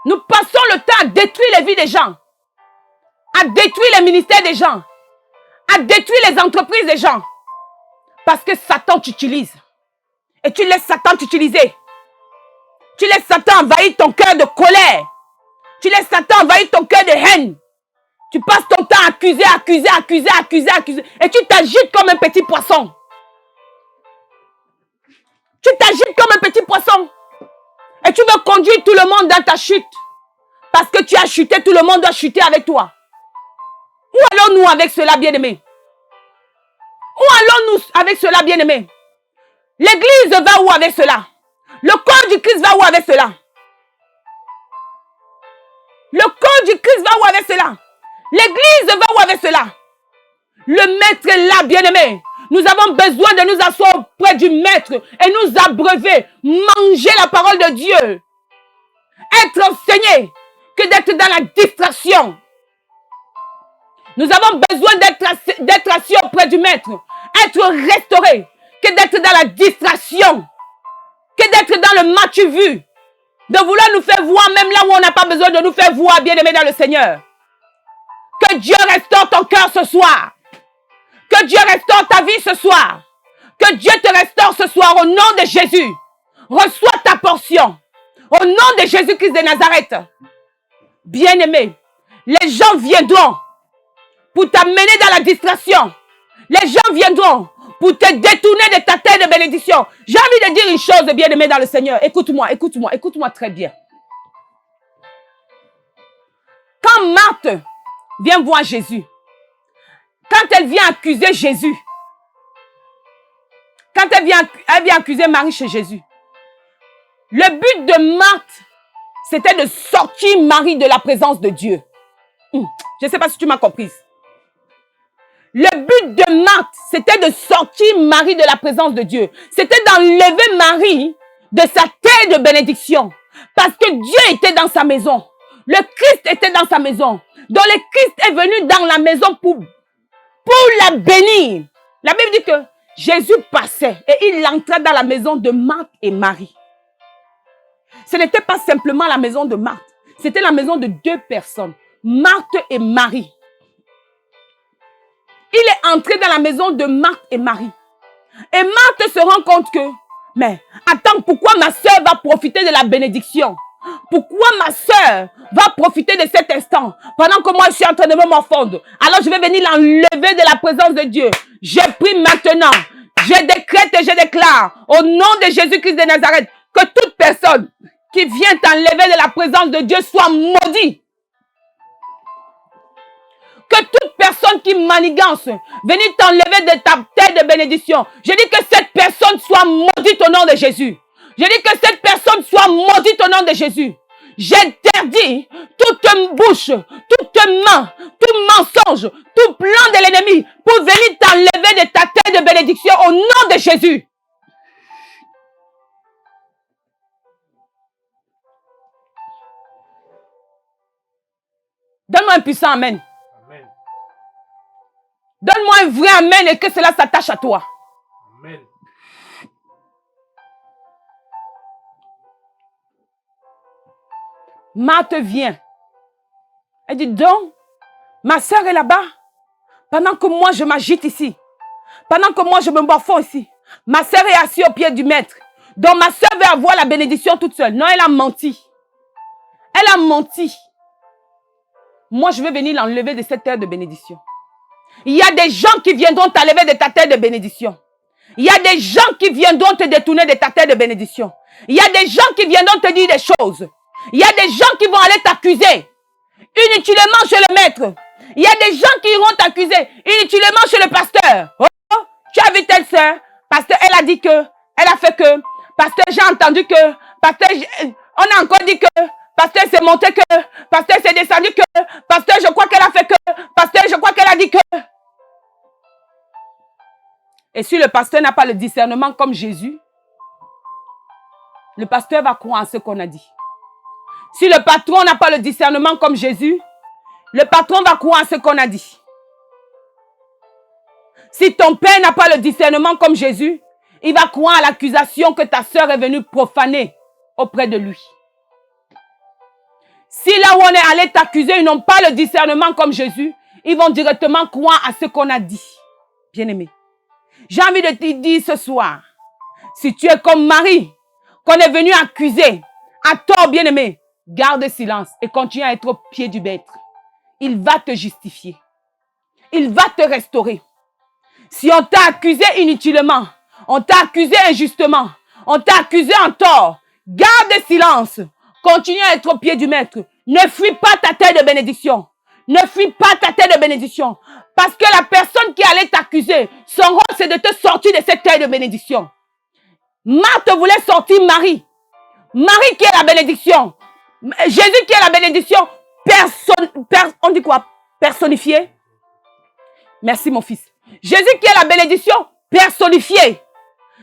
Nous passons le temps à détruire les vies des gens. À détruire les ministères des gens. À détruire les entreprises des gens. Parce que Satan t'utilise. Et tu laisses Satan t'utiliser. Tu laisses Satan envahir ton cœur de colère. Tu laisses Satan envahir ton cœur de haine. Tu passes ton temps à accuser. Et tu t'agites comme un petit poisson. Tu t'agites comme un petit poisson. Et tu veux conduire tout le monde dans ta chute. Parce que tu as chuté, tout le monde doit chuter avec toi. Où allons-nous avec cela, bien-aimé? Où allons-nous avec cela, bien-aimé? L'église va où avec cela? Le corps du Christ va où avec cela? Le corps du Christ va où avec cela? L'église va où avec cela? Le maître est là, bien-aimé. Nous avons besoin de nous asseoir auprès du maître et nous abreuver, manger la parole de Dieu. être enseigné que d'être dans la distraction. Nous avons besoin d'être assis auprès du Maître, être restauré, que d'être dans la distraction, que d'être dans le match vu, de vouloir nous faire voir même là où on n'a pas besoin de nous faire voir, bien-aimés dans le Seigneur. Que Dieu restaure ton cœur ce soir. Que Dieu restaure ta vie ce soir. Que Dieu te restaure ce soir au nom de Jésus. Reçois ta portion. Au nom de Jésus-Christ de Nazareth. Bien-aimé, les gens viendront pour t'amener dans la distraction. Les gens viendront pour te détourner de ta terre de bénédiction. J'ai envie de dire une chose, bien-aimé dans le Seigneur. Écoute-moi, écoute-moi, écoute-moi très bien. Quand Marthe vient voir Jésus, quand elle vient accuser Jésus, quand elle vient accuser Marie chez Jésus, le but de Marthe, c'était de sortir Marie de la présence de Dieu. Je ne sais pas si tu m'as comprise. Le but de Marthe, c'était de sortir Marie de la présence de Dieu. C'était d'enlever Marie de sa terre de bénédiction. Parce que Dieu était dans sa maison. Le Christ était dans sa maison. Donc le Christ est venu dans la maison pour la bénir. La Bible dit que Jésus passait et il entrait dans la maison de Marthe et Marie. Ce n'était pas simplement la maison de Marthe. C'était la maison de deux personnes. Marthe et Marie. Il est entré dans la maison de Marthe et Marie. Et Marthe se rend compte que, mais attends, pourquoi ma soeur va profiter de la bénédiction? Pourquoi ma soeur va profiter de cet instant pendant que moi je suis en train de me morfondre? Alors je vais venir l'enlever de la présence de Dieu. Je prie maintenant, je décrète et je déclare au nom de Jésus-Christ de Nazareth que toute personne qui vient t'enlever de la présence de Dieu soit maudite. Que toute personne qui manigance, venir t'enlever de ta terre de bénédiction. Je dis que cette personne soit maudite au nom de Jésus. Je dis que cette personne soit maudite au nom de Jésus. J'interdis toute bouche, toute main, tout mensonge, tout plan de l'ennemi pour venir t'enlever de ta terre de bénédiction au nom de Jésus. Donne-moi un puissant amen. Amen. Donne-moi un vrai amen et que cela s'attache à toi. Amen. Marthe vient. Elle dit donc, ma soeur est là-bas. Pendant que moi je m'agite ici. Pendant que moi je me morfonds ici. Ma soeur est assise au pied du maître. Donc ma soeur veut avoir la bénédiction toute seule. Non, elle a menti. Elle a menti. Moi, je vais venir l'enlever de cette terre de bénédiction. Il y a des gens qui viendront t'enlever de ta terre de bénédiction. Il y a des gens qui viendront te détourner de ta terre de bénédiction. Il y a des gens qui viendront te dire des choses. Il y a des gens qui vont aller t'accuser inutilement chez le maître. Il y a des gens qui iront t'accuser inutilement chez le pasteur. Oh, tu as vu telle soeur? Pasteur, elle a dit que, elle a fait que. Pasteur, j'ai entendu que. Pasteur, on a encore dit que. Pasteur, c'est monté que. Pasteur, c'est descendu que. Pasteur, je crois qu'elle a fait que. Pasteur, je crois qu'elle a dit que. Et si le pasteur n'a pas le discernement comme Jésus, le pasteur va croire à ce qu'on a dit. Si le patron n'a pas le discernement comme Jésus, le patron va croire à ce qu'on a dit. Si ton père n'a pas le discernement comme Jésus, il va croire à l'accusation que ta sœur est venue profaner auprès de lui. Si là où on est allé t'accuser, ils n'ont pas le discernement comme Jésus, ils vont directement croire à ce qu'on a dit. Bien-aimé, j'ai envie de te dire ce soir, si tu es comme Marie, qu'on est venu accuser, à tort, bien-aimé, garde silence et continue à être au pied du maître. Il va te justifier. Il va te restaurer. Si on t'a accusé inutilement, on t'a accusé injustement, on t'a accusé en tort, garde silence. Continue à être au pied du maître. Ne fuis pas ta terre de bénédiction. Ne fuis pas ta terre de bénédiction. Parce que la personne qui allait t'accuser, son rôle c'est de te sortir de cette terre de bénédiction. Marthe voulait sortir Marie. Marie qui est la bénédiction. Jésus qui est la bénédiction. On dit quoi? Personnifié. Merci mon fils. Jésus qui est la bénédiction personnifiée.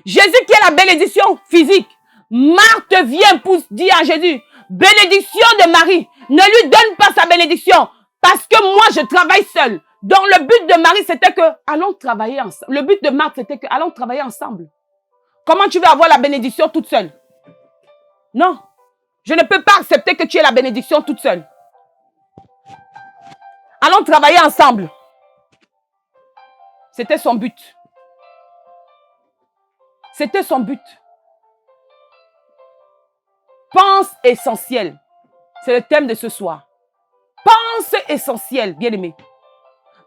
Jésus qui est la bénédiction physique. Marthe vient pour dire à Jésus, bénédiction de Marie. Ne lui donne pas sa bénédiction parce que moi, je travaille seule. Donc, le but de Marie, c'était que allons travailler ensemble. Le but de Marthe, c'était que allons travailler ensemble. Comment tu veux avoir la bénédiction toute seule? Non. Je ne peux pas accepter que tu aies la bénédiction toute seule. Allons travailler ensemble. C'était son but. C'était son but. Pense essentiel. C'est le thème de ce soir. Pense essentiel, bien-aimé.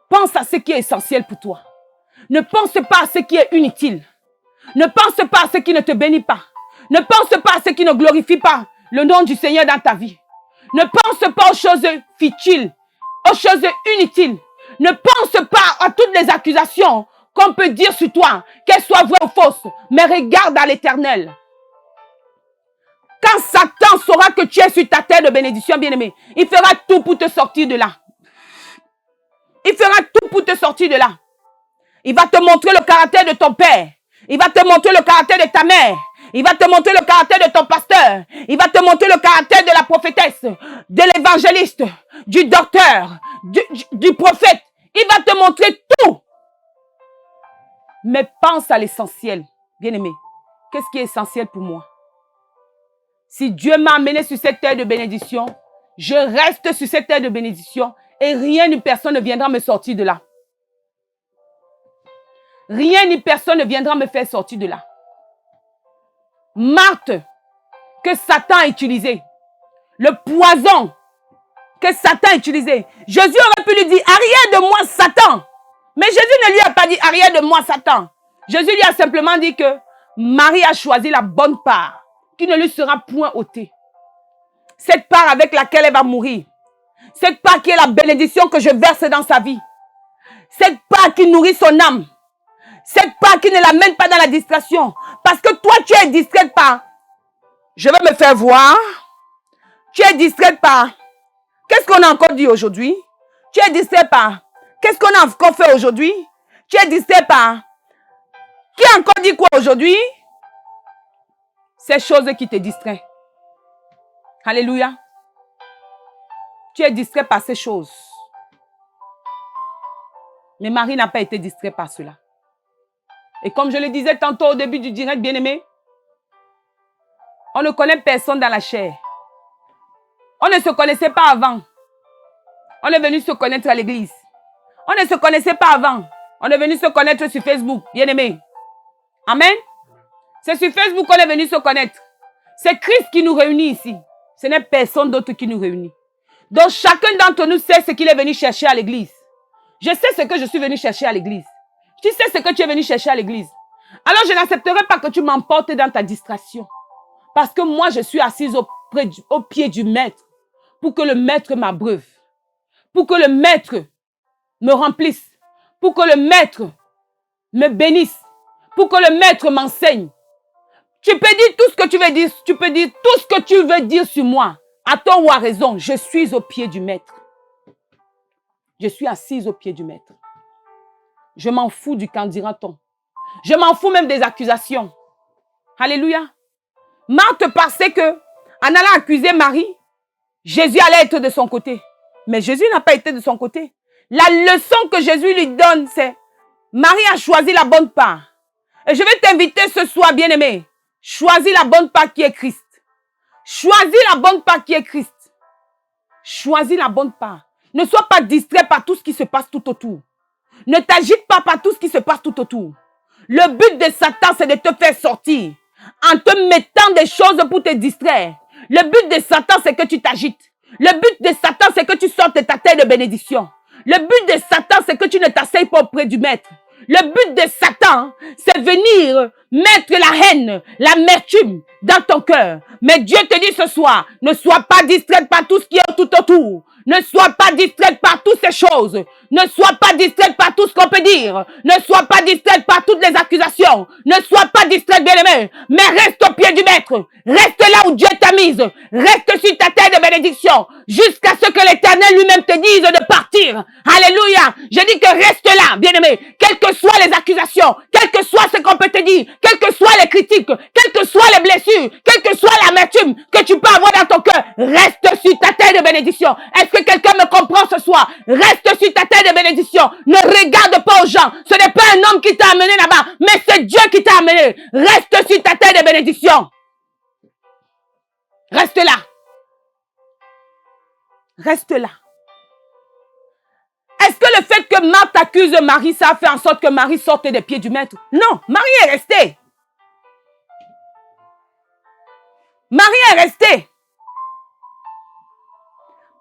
Pense à ce qui est essentiel pour toi. Ne pense pas à ce qui est inutile. Ne pense pas à ce qui ne te bénit pas. Ne pense pas à ce qui ne glorifie pas le nom du Seigneur dans ta vie. Ne pense pas aux choses futiles, aux choses inutiles. Ne pense pas à toutes les accusations qu'on peut dire sur toi, qu'elles soient vraies ou fausses. Mais regarde à l'Éternel. Quand Satan saura que tu es sur ta terre de bénédiction, bien-aimé, il fera tout pour te sortir de là. Il fera tout pour te sortir de là. Il va te montrer le caractère de ton père. Il va te montrer le caractère de ta mère. Il va te montrer le caractère de ton pasteur. Il va te montrer le caractère de la prophétesse, de l'évangéliste, du docteur, du prophète. Il va te montrer tout. Mais pense à l'essentiel. Bien-aimé, qu'est-ce qui est essentiel pour moi? Si Dieu m'a amené sur cette terre de bénédiction, je reste sur cette terre de bénédiction et rien ni personne ne viendra me sortir de là. Rien ni personne ne viendra me faire sortir de là. Marthe, que Satan a utilisé, le poison que Satan a utilisé. Jésus aurait pu lui dire, arrière de moi, Satan. Mais Jésus ne lui a pas dit, arrière de moi, Satan. Jésus lui a simplement dit que Marie a choisi la bonne part, qui ne lui sera point ôtée. Cette part avec laquelle elle va mourir. Cette part qui est la bénédiction que je verse dans sa vie. Cette part qui nourrit son âme. Cette part qui ne l'amène pas dans la distraction. Parce que toi, tu es distraite par je vais me faire voir. Tu es distraite par qu'est-ce qu'on a encore dit aujourd'hui? Tu es distraite par qu'est-ce qu'on a encore fait aujourd'hui? Tu es distraite par qui a encore dit quoi aujourd'hui? Ces choses qui te distraient. Alléluia. Tu es distrait par ces choses. Mais Marie n'a pas été distraite par cela. Et comme je le disais tantôt au début du direct, bien-aimé, on ne connaît personne dans la chair. On ne se connaissait pas avant. On est venu se connaître à l'église. On ne se connaissait pas avant. On est venu se connaître sur Facebook, bien-aimé. Amen. C'est sur Facebook qu'on est venu se connaître. C'est Christ qui nous réunit ici. Ce n'est personne d'autre qui nous réunit. Donc chacun d'entre nous sait ce qu'il est venu chercher à l'église. Je sais ce que je suis venu chercher à l'église. Tu sais ce que tu es venu chercher à l'église. Alors je n'accepterai pas que tu m'emportes dans ta distraction. Parce que moi je suis assise au pied du maître. Pour que le maître m'abreuve. Pour que le maître me remplisse. Pour que le maître me bénisse. Pour que le maître m'enseigne. Tu peux dire tout ce que tu veux dire. Tu peux dire tout ce que tu veux dire sur moi. À tort ou à raison, je suis au pied du maître. Je suis assise au pied du maître. Je m'en fous du qu'en dira-t-on. Je m'en fous même des accusations. Alléluia. Marthe pensait que, en allant accuser Marie, Jésus allait être de son côté. Mais Jésus n'a pas été de son côté. La leçon que Jésus lui donne, c'est Marie a choisi la bonne part. Et je vais t'inviter ce soir, bien-aimé. Choisis la bonne part qui est Christ. Choisis la bonne part qui est Christ. Choisis la bonne part. Ne sois pas distrait par tout ce qui se passe tout autour. Ne t'agite pas par tout ce qui se passe tout autour. Le but de Satan, c'est de te faire sortir en te mettant des choses pour te distraire. Le but de Satan, c'est que tu t'agites. Le but de Satan, c'est que tu sortes de ta terre de bénédiction. Le but de Satan, c'est que tu ne t'asseyes pas auprès du maître. Le but de Satan, c'est venir mettre la haine, l'amertume dans ton cœur. Mais Dieu te dit ce soir, ne sois pas distraite par tout ce qui est tout autour. Ne sois pas distraite par toutes ces choses. Ne sois pas distraite par tout ce qu'on peut dire. Ne sois pas distraite par toutes les accusations. Ne sois pas distraite, bien-aimé. Mais reste au pied du maître. Reste là où Dieu t'a mise. Reste sur ta terre de bénédiction. Jusqu'à ce que l'Éternel lui-même te dise de partir. Alléluia. Je dis que reste là, bien-aimé. Quelles que soient les accusations, quelles quel que soit ce qu'on peut te dire, quelles que soient les critiques, quelles que soient les blessures, quelle que soit l'amertume que tu peux avoir dans ton cœur, reste sur ta terre de bénédiction. Est-ce que quelqu'un me comprend ce soir? Reste sur ta terre de bénédiction. Ne regarde pas aux gens. Ce n'est pas un homme qui t'a amené là-bas, mais c'est Dieu qui t'a amené. Reste sur ta terre de bénédiction. Reste là. Reste là. Est-ce que le fait que Marthe accuse Marie, ça a fait en sorte que Marie sorte des pieds du maître? Non, Marie est restée. Marie est restée.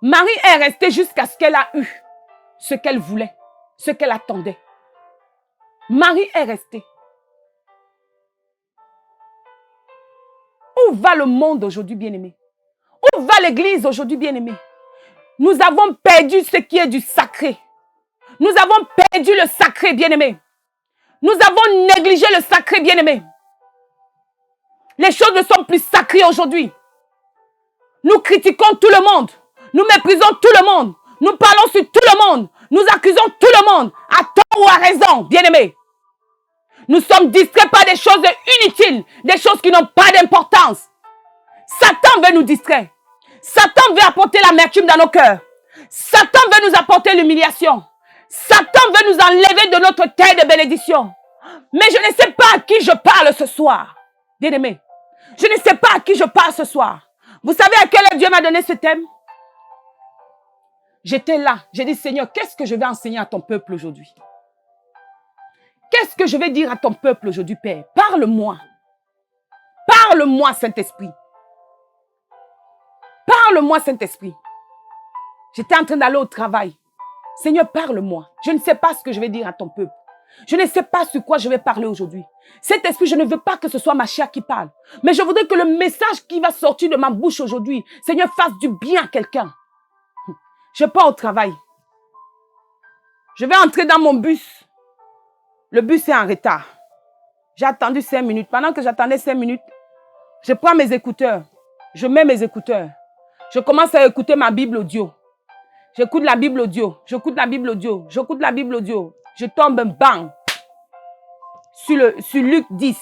Marie est restée jusqu'à ce qu'elle a eu ce qu'elle voulait, ce qu'elle attendait. Marie est restée. Où va le monde aujourd'hui, bien-aimé? Où va l'église aujourd'hui, bien-aimé? Nous avons perdu ce qui est du sacré. Nous avons perdu le sacré, bien-aimé. Nous avons négligé le sacré, bien-aimé. Les choses ne sont plus sacrées aujourd'hui. Nous critiquons tout le monde. Nous méprisons tout le monde. Nous parlons sur tout le monde. Nous accusons tout le monde, à tort ou à raison, bien-aimé. Nous sommes distraits par des choses inutiles, des choses qui n'ont pas d'importance. Satan veut nous distraire. Satan veut apporter l'amertume dans nos cœurs. Satan veut nous apporter l'humiliation. Satan veut nous enlever de notre terre de bénédiction. Mais je ne sais pas à qui je parle ce soir, bien-aimé. Je ne sais pas à qui je parle ce soir. Vous savez à quel heure Dieu m'a donné ce thème? J'étais là. J'ai dit, Seigneur, qu'est-ce que je vais enseigner à ton peuple aujourd'hui? Qu'est-ce que je vais dire à ton peuple aujourd'hui, Père? Parle-moi. Parle-moi, Saint-Esprit. Parle-moi, Saint-Esprit. J'étais en train d'aller au travail. Seigneur, parle-moi. Je ne sais pas ce que je vais dire à ton peuple. Je ne sais pas sur quoi je vais parler aujourd'hui. Cet esprit, je ne veux pas que ce soit ma chair qui parle. Mais je voudrais que le message qui va sortir de ma bouche aujourd'hui, Seigneur, fasse du bien à quelqu'un. Je pars au travail. Je vais entrer dans mon bus. Le bus est en retard. J'ai attendu 5 minutes. Pendant que j'attendais 5 minutes, je prends mes écouteurs. Je mets mes écouteurs. Je commence à écouter ma Bible audio. J'écoute la Bible audio. J'écoute la Bible audio. J'écoute la Bible audio. Je tombe un bang sur Luc 10.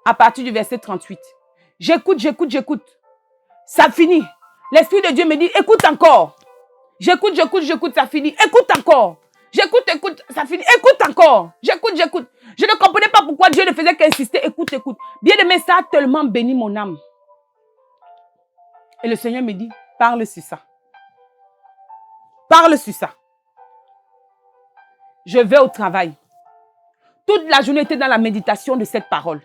À partir du verset 38. J'écoute. Ça finit. L'Esprit de Dieu me dit, écoute encore. J'écoute, ça finit. Écoute encore. J'écoute, ça finit. Écoute encore. J'écoute. Je ne comprenais pas pourquoi Dieu ne faisait qu'insister. Écoute. Bien aimé, ça a tellement béni mon âme. Et le Seigneur me dit, parle sur ça. Parle sur ça. Je vais au travail. Toute la journée, j'étais dans la méditation de cette parole.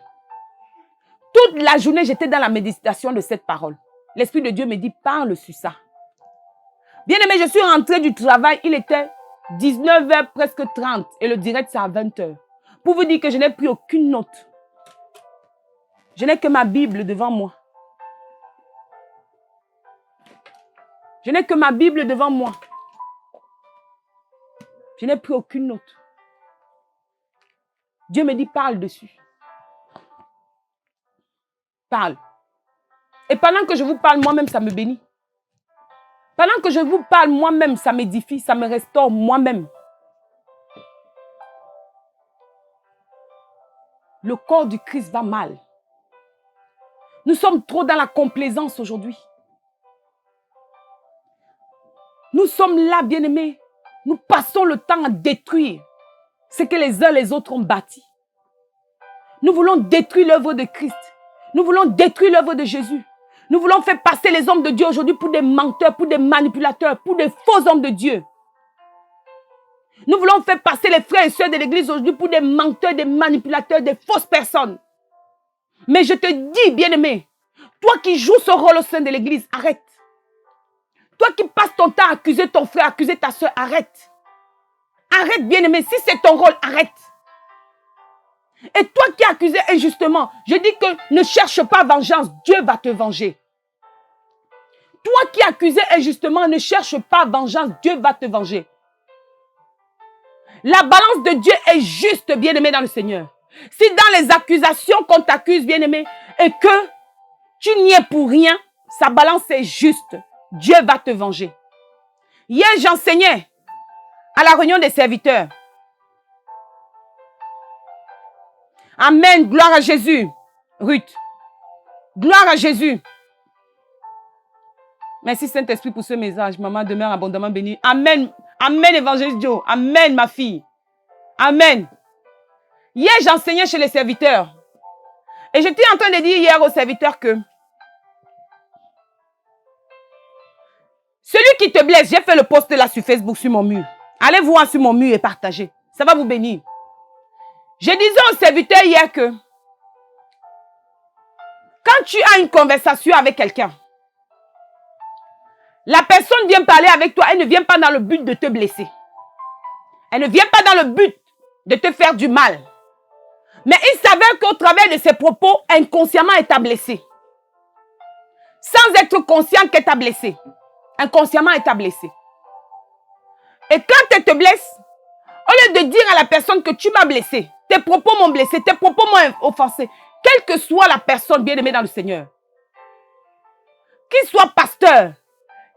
Toute la journée, j'étais dans la méditation de cette parole. L'Esprit de Dieu me dit, parle sur ça. Bien aimé, je suis rentrée du travail. Il était 19h presque 30 et le direct, c'est à 20h. Pour vous dire que je n'ai pris aucune note. Je n'ai que ma Bible devant moi. Je n'ai que ma Bible devant moi. Je n'ai pris aucune note. Dieu me dit, parle dessus. Parle. Et pendant que je vous parle, moi-même, ça me bénit. Pendant que je vous parle, moi-même, ça m'édifie, ça me restaure moi-même. Le corps du Christ va mal. Nous sommes trop dans la complaisance aujourd'hui. Nous sommes là, bien-aimés. Nous passons le temps à détruire ce que les uns les autres ont bâti. Nous voulons détruire l'œuvre de Christ. Nous voulons détruire l'œuvre de Jésus. Nous voulons faire passer les hommes de Dieu aujourd'hui pour des menteurs, pour des manipulateurs, pour des faux hommes de Dieu. Nous voulons faire passer les frères et sœurs de l'église aujourd'hui pour des menteurs, des manipulateurs, des fausses personnes. Mais je te dis, bien-aimé, toi qui joues ce rôle au sein de l'église, arrête. Toi qui passes ton temps à accuser ton frère, à accuser ta soeur, arrête. Arrête, bien-aimé. Si c'est ton rôle, arrête. Et toi qui accusais injustement, je dis que ne cherche pas vengeance, Dieu va te venger. Toi qui accusais injustement, ne cherche pas vengeance, Dieu va te venger. La balance de Dieu est juste, bien-aimé dans le Seigneur. Si dans les accusations qu'on t'accuse, bien-aimé, et que tu n'y es pour rien, sa balance est juste. Dieu va te venger. Hier, j'enseignais à la réunion des serviteurs. Amen. Gloire à Jésus. Ruth. Gloire à Jésus. Merci Saint-Esprit pour ce message. Maman demeure abondamment bénie. Amen. Amen, évangéliste Joe. Amen, ma fille. Amen. Hier, j'enseignais chez les serviteurs. Et j'étais en train de dire hier aux serviteurs que celui qui te blesse, j'ai fait le post là sur Facebook, sur mon mur. Allez voir sur mon mur et partagez. Ça va vous bénir. Je disais aux serviteurs hier que quand tu as une conversation avec quelqu'un, la personne vient parler avec toi, elle ne vient pas dans le but de te blesser. Elle ne vient pas dans le but de te faire du mal. Mais il s'avère qu'au travers de ses propos, inconsciemment, elle t'a blessé. Sans être conscient qu'elle t'a blessé. Inconsciemment, elle t'a blessé. Et quand elle te blesse, au lieu de dire à la personne que tu m'as blessé, tes propos m'ont blessé, tes propos m'ont offensé, quelle que soit la personne bien-aimée dans le Seigneur, qu'il soit pasteur,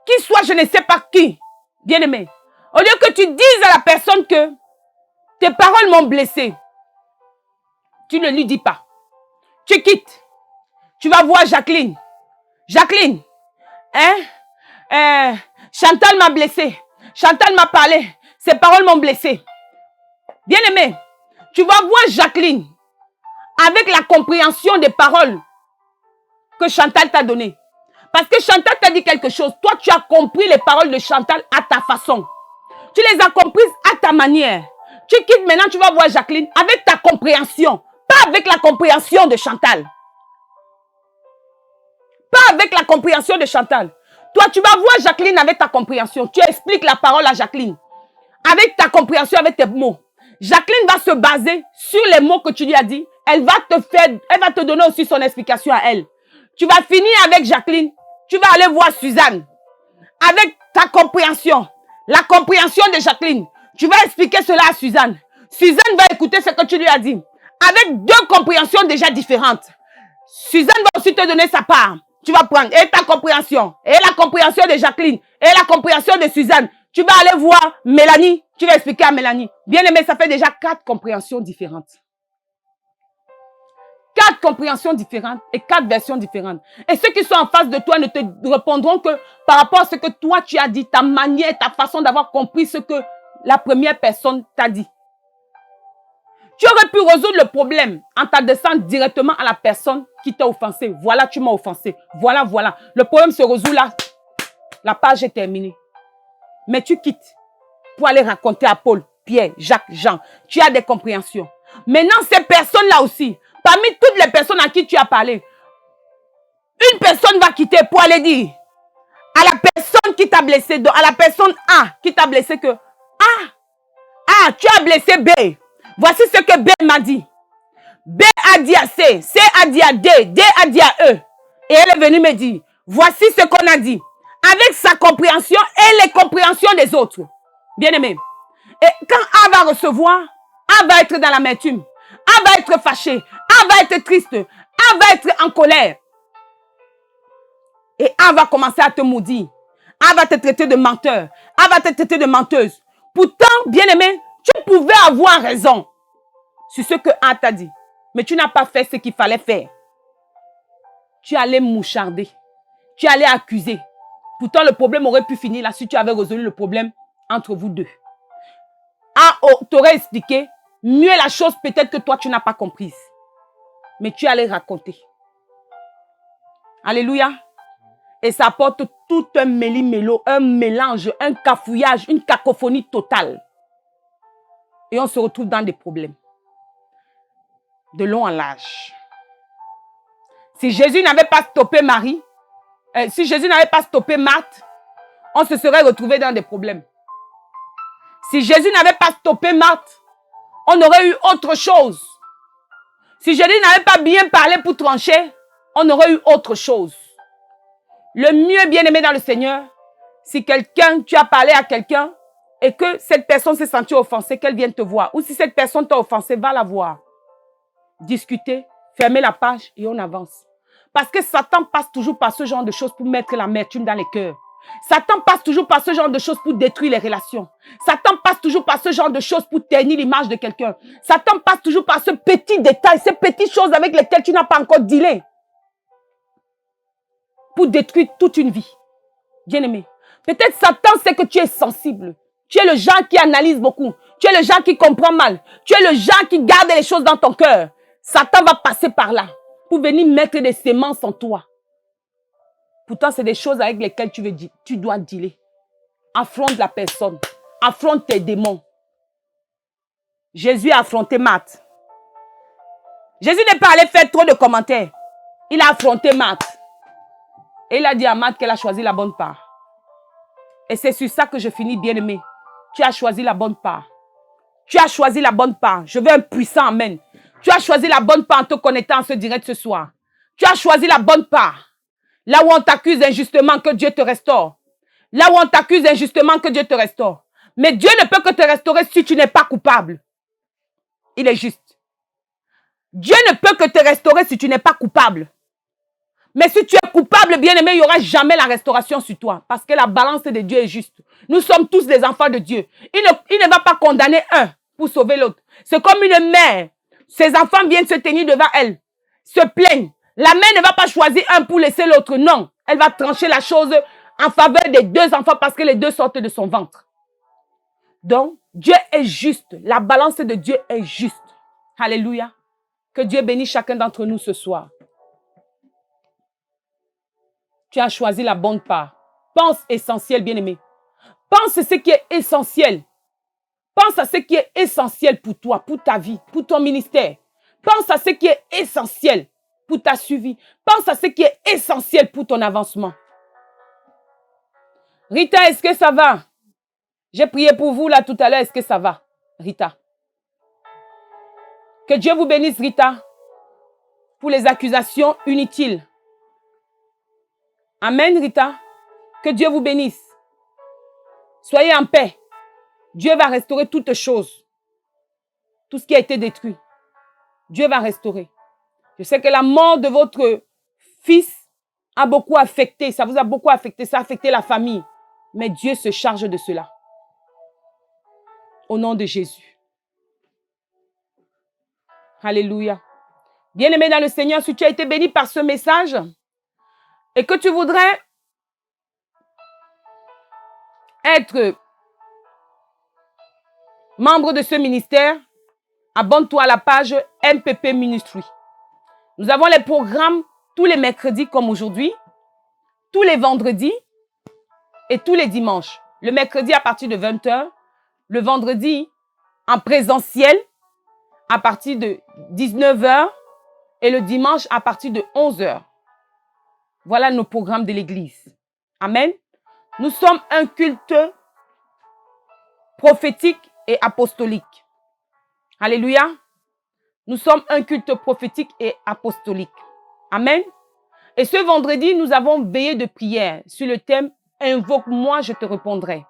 qu'il soit je ne sais pas qui, bien-aimé, au lieu que tu dises à la personne que tes paroles m'ont blessé, tu ne lui dis pas. Tu quittes. Tu vas voir Jacqueline. Jacqueline, Chantal m'a blessé. Chantal m'a parlé. Ses paroles m'ont blessé. Bien-aimé, tu vas voir Jacqueline avec la compréhension des paroles que Chantal t'a données. Parce que Chantal t'a dit quelque chose. Toi, tu as compris les paroles de Chantal à ta façon. Tu les as comprises à ta manière. Tu quittes maintenant, tu vas voir Jacqueline avec ta compréhension. Pas avec la compréhension de Chantal. Pas avec la compréhension de Chantal. Toi, tu vas voir Jacqueline avec ta compréhension. Tu expliques la parole à Jacqueline. Avec ta compréhension, avec tes mots. Jacqueline va se baser sur les mots que tu lui as dit. Elle va te donner aussi son explication à elle. Tu vas finir avec Jacqueline. Tu vas aller voir Suzanne. Avec ta compréhension. La compréhension de Jacqueline. Tu vas expliquer cela à Suzanne. Suzanne va écouter ce que tu lui as dit. Avec deux compréhensions déjà différentes. Suzanne va aussi te donner sa part. Tu vas prendre et ta compréhension, et la compréhension de Jacqueline, et la compréhension de Suzanne. Tu vas aller voir Mélanie. Tu vas expliquer à Mélanie. Bien aimé, ça fait déjà 4 compréhensions différentes. 4 compréhensions différentes et 4 versions différentes. Et ceux qui sont en face de toi ne te répondront que par rapport à ce que toi tu as dit, ta manière, ta façon d'avoir compris ce que la première personne t'a dit. Tu aurais pu résoudre le problème en t'adressant directement à la personne qui t'a offensé. Voilà, tu m'as offensé. Voilà, voilà. Le problème se résout là. La page est terminée. Mais tu quittes pour aller raconter à Paul, Pierre, Jacques, Jean. Tu as des compréhensions. Maintenant, ces personnes-là aussi, parmi toutes les personnes à qui tu as parlé, une personne va quitter pour aller dire à la personne qui t'a blessé, à la personne A qui t'a blessé que tu as blessé B. Voici ce que B m'a dit. B a dit à C, C a dit à D, D a dit à E. Et elle est venue me dire, voici ce qu'on a dit. Avec sa compréhension et les compréhensions des autres. Bien aimé. Et quand A va recevoir, A va être dans l'amertume. A va être fâché. A va être triste. A va être en colère. Et A va commencer à te maudire. A va te traiter de menteur. A va te traiter de menteuse. Pourtant, bien aimé, tu pouvais avoir raison sur ce que A t'a dit. Mais tu n'as pas fait ce qu'il fallait faire. Tu allais moucharder. Tu allais accuser. Pourtant, le problème aurait pu finir là si tu avais résolu le problème entre vous deux. A t'aurait expliqué mieux la chose peut-être que toi, tu n'as pas comprise. Mais tu allais raconter. Alléluia. Et ça apporte tout un méli-mélo, un mélange, un cafouillage, une cacophonie totale. Et on se retrouve dans des problèmes. De long en large. Si Jésus n'avait pas stoppé Marie, si Jésus n'avait pas stoppé Marthe, on se serait retrouvé dans des problèmes. Si Jésus n'avait pas stoppé Marthe, on aurait eu autre chose. Si Jésus n'avait pas bien parlé pour trancher, on aurait eu autre chose. Le mieux, bien-aimé dans le Seigneur, si tu as parlé à quelqu'un et que cette personne s'est sentie offensée, qu'elle vienne te voir. Ou si cette personne t'a offensé, va la voir. Discuter, fermer la page et on avance. Parce que Satan passe toujours par ce genre de choses pour mettre l'amertume dans les cœurs. Satan passe toujours par ce genre de choses pour détruire les relations. Satan passe toujours par ce genre de choses pour ternir l'image de quelqu'un. Satan passe toujours par ce petit détail, ces petites choses avec lesquelles tu n'as pas encore dealé. Pour détruire toute une vie. Bien-aimé. Peut-être Satan sait que tu es sensible. Tu es le genre qui analyse beaucoup. Tu es le genre qui comprend mal. Tu es le genre qui garde les choses dans ton cœur. Satan va passer par là pour venir mettre des semences en toi. Pourtant, c'est des choses avec lesquelles tu dois dealer. Affronte la personne. Affronte tes démons. Jésus a affronté Marthe. Jésus n'est pas allé faire trop de commentaires. Il a affronté Marthe. Et il a dit à Marthe qu'elle a choisi la bonne part. Et c'est sur ça que je finis, bien-aimé. Tu as choisi la bonne part. Tu as choisi la bonne part. Je veux un puissant amen. Tu as choisi la bonne part en te connectant en ce direct ce soir. Tu as choisi la bonne part. Là où on t'accuse injustement, que Dieu te restaure. Là où on t'accuse injustement, que Dieu te restaure. Mais Dieu ne peut que te restaurer si tu n'es pas coupable. Il est juste. Dieu ne peut que te restaurer si tu n'es pas coupable. Mais si tu es coupable, bien-aimé, il n'y aura jamais la restauration sur toi. Parce que la balance de Dieu est juste. Nous sommes tous des enfants de Dieu. Il ne va pas condamner un pour sauver l'autre. C'est comme une mère. Ses enfants viennent se tenir devant elle, se plaignent. La mère ne va pas choisir un pour laisser l'autre. Non. Elle va trancher la chose en faveur des deux enfants parce que les deux sortent de son ventre. Donc, Dieu est juste. La balance de Dieu est juste. Alléluia. Que Dieu bénisse chacun d'entre nous ce soir. Tu as choisi la bonne part. Pense essentiel, bien-aimé. Pense à ce qui est essentiel. Pense à ce qui est essentiel pour toi, pour ta vie, pour ton ministère. Pense à ce qui est essentiel pour ta suivi. Pense à ce qui est essentiel pour ton avancement. Rita, est-ce que ça va? J'ai prié pour vous là tout à l'heure. Est-ce que ça va, Rita? Que Dieu vous bénisse, Rita, pour les accusations inutiles. Amen, Rita. Que Dieu vous bénisse. Soyez en paix. Dieu va restaurer toutes choses. Tout ce qui a été détruit. Dieu va restaurer. Je sais que la mort de votre fils a beaucoup affecté. Ça vous a beaucoup affecté. Ça a affecté la famille. Mais Dieu se charge de cela. Au nom de Jésus. Alléluia. Bien-aimé dans le Seigneur, si tu as été béni par ce message et que tu voudrais être membre de ce ministère, abonne-toi à la page MPP Ministry. Nous avons les programmes tous les mercredis comme aujourd'hui, tous les vendredis et tous les dimanches. Le mercredi à partir de 20h, le vendredi en présentiel à partir de 19h et le dimanche à partir de 11h. Voilà nos programmes de l'Église. Amen. Nous sommes un culte prophétique et apostolique. Alléluia. Nous sommes un culte prophétique et apostolique. Amen. Et ce vendredi, nous avons veillé de prière sur le thème « Invoque-moi, je te répondrai ».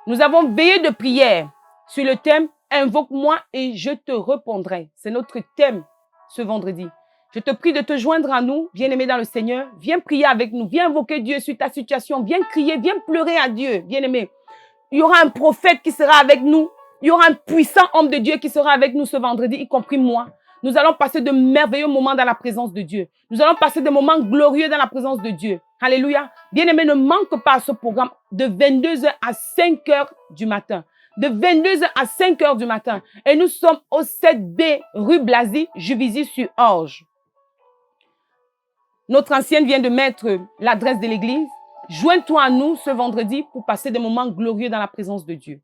Nous avons veillé de prière sur le thème « Invoque-moi et je te répondrai ». C'est notre thème ce vendredi. Je te prie de te joindre à nous, bien-aimé dans le Seigneur. Viens prier avec nous. Viens invoquer Dieu sur ta situation. Viens crier, viens pleurer à Dieu, bien-aimé. Il y aura un prophète qui sera avec nous. Il y aura un puissant homme de Dieu qui sera avec nous ce vendredi, y compris moi. Nous allons passer de merveilleux moments dans la présence de Dieu. Nous allons passer des moments glorieux dans la présence de Dieu. Alléluia. Bien-aimé, ne manque pas à ce programme de 22h à 5h du matin. De 22h à 5h du matin. Et nous sommes au 7B rue Blasy, Juvisy-sur-Orge. Notre ancienne vient de mettre l'adresse de l'église. Joins-toi à nous ce vendredi pour passer des moments glorieux dans la présence de Dieu.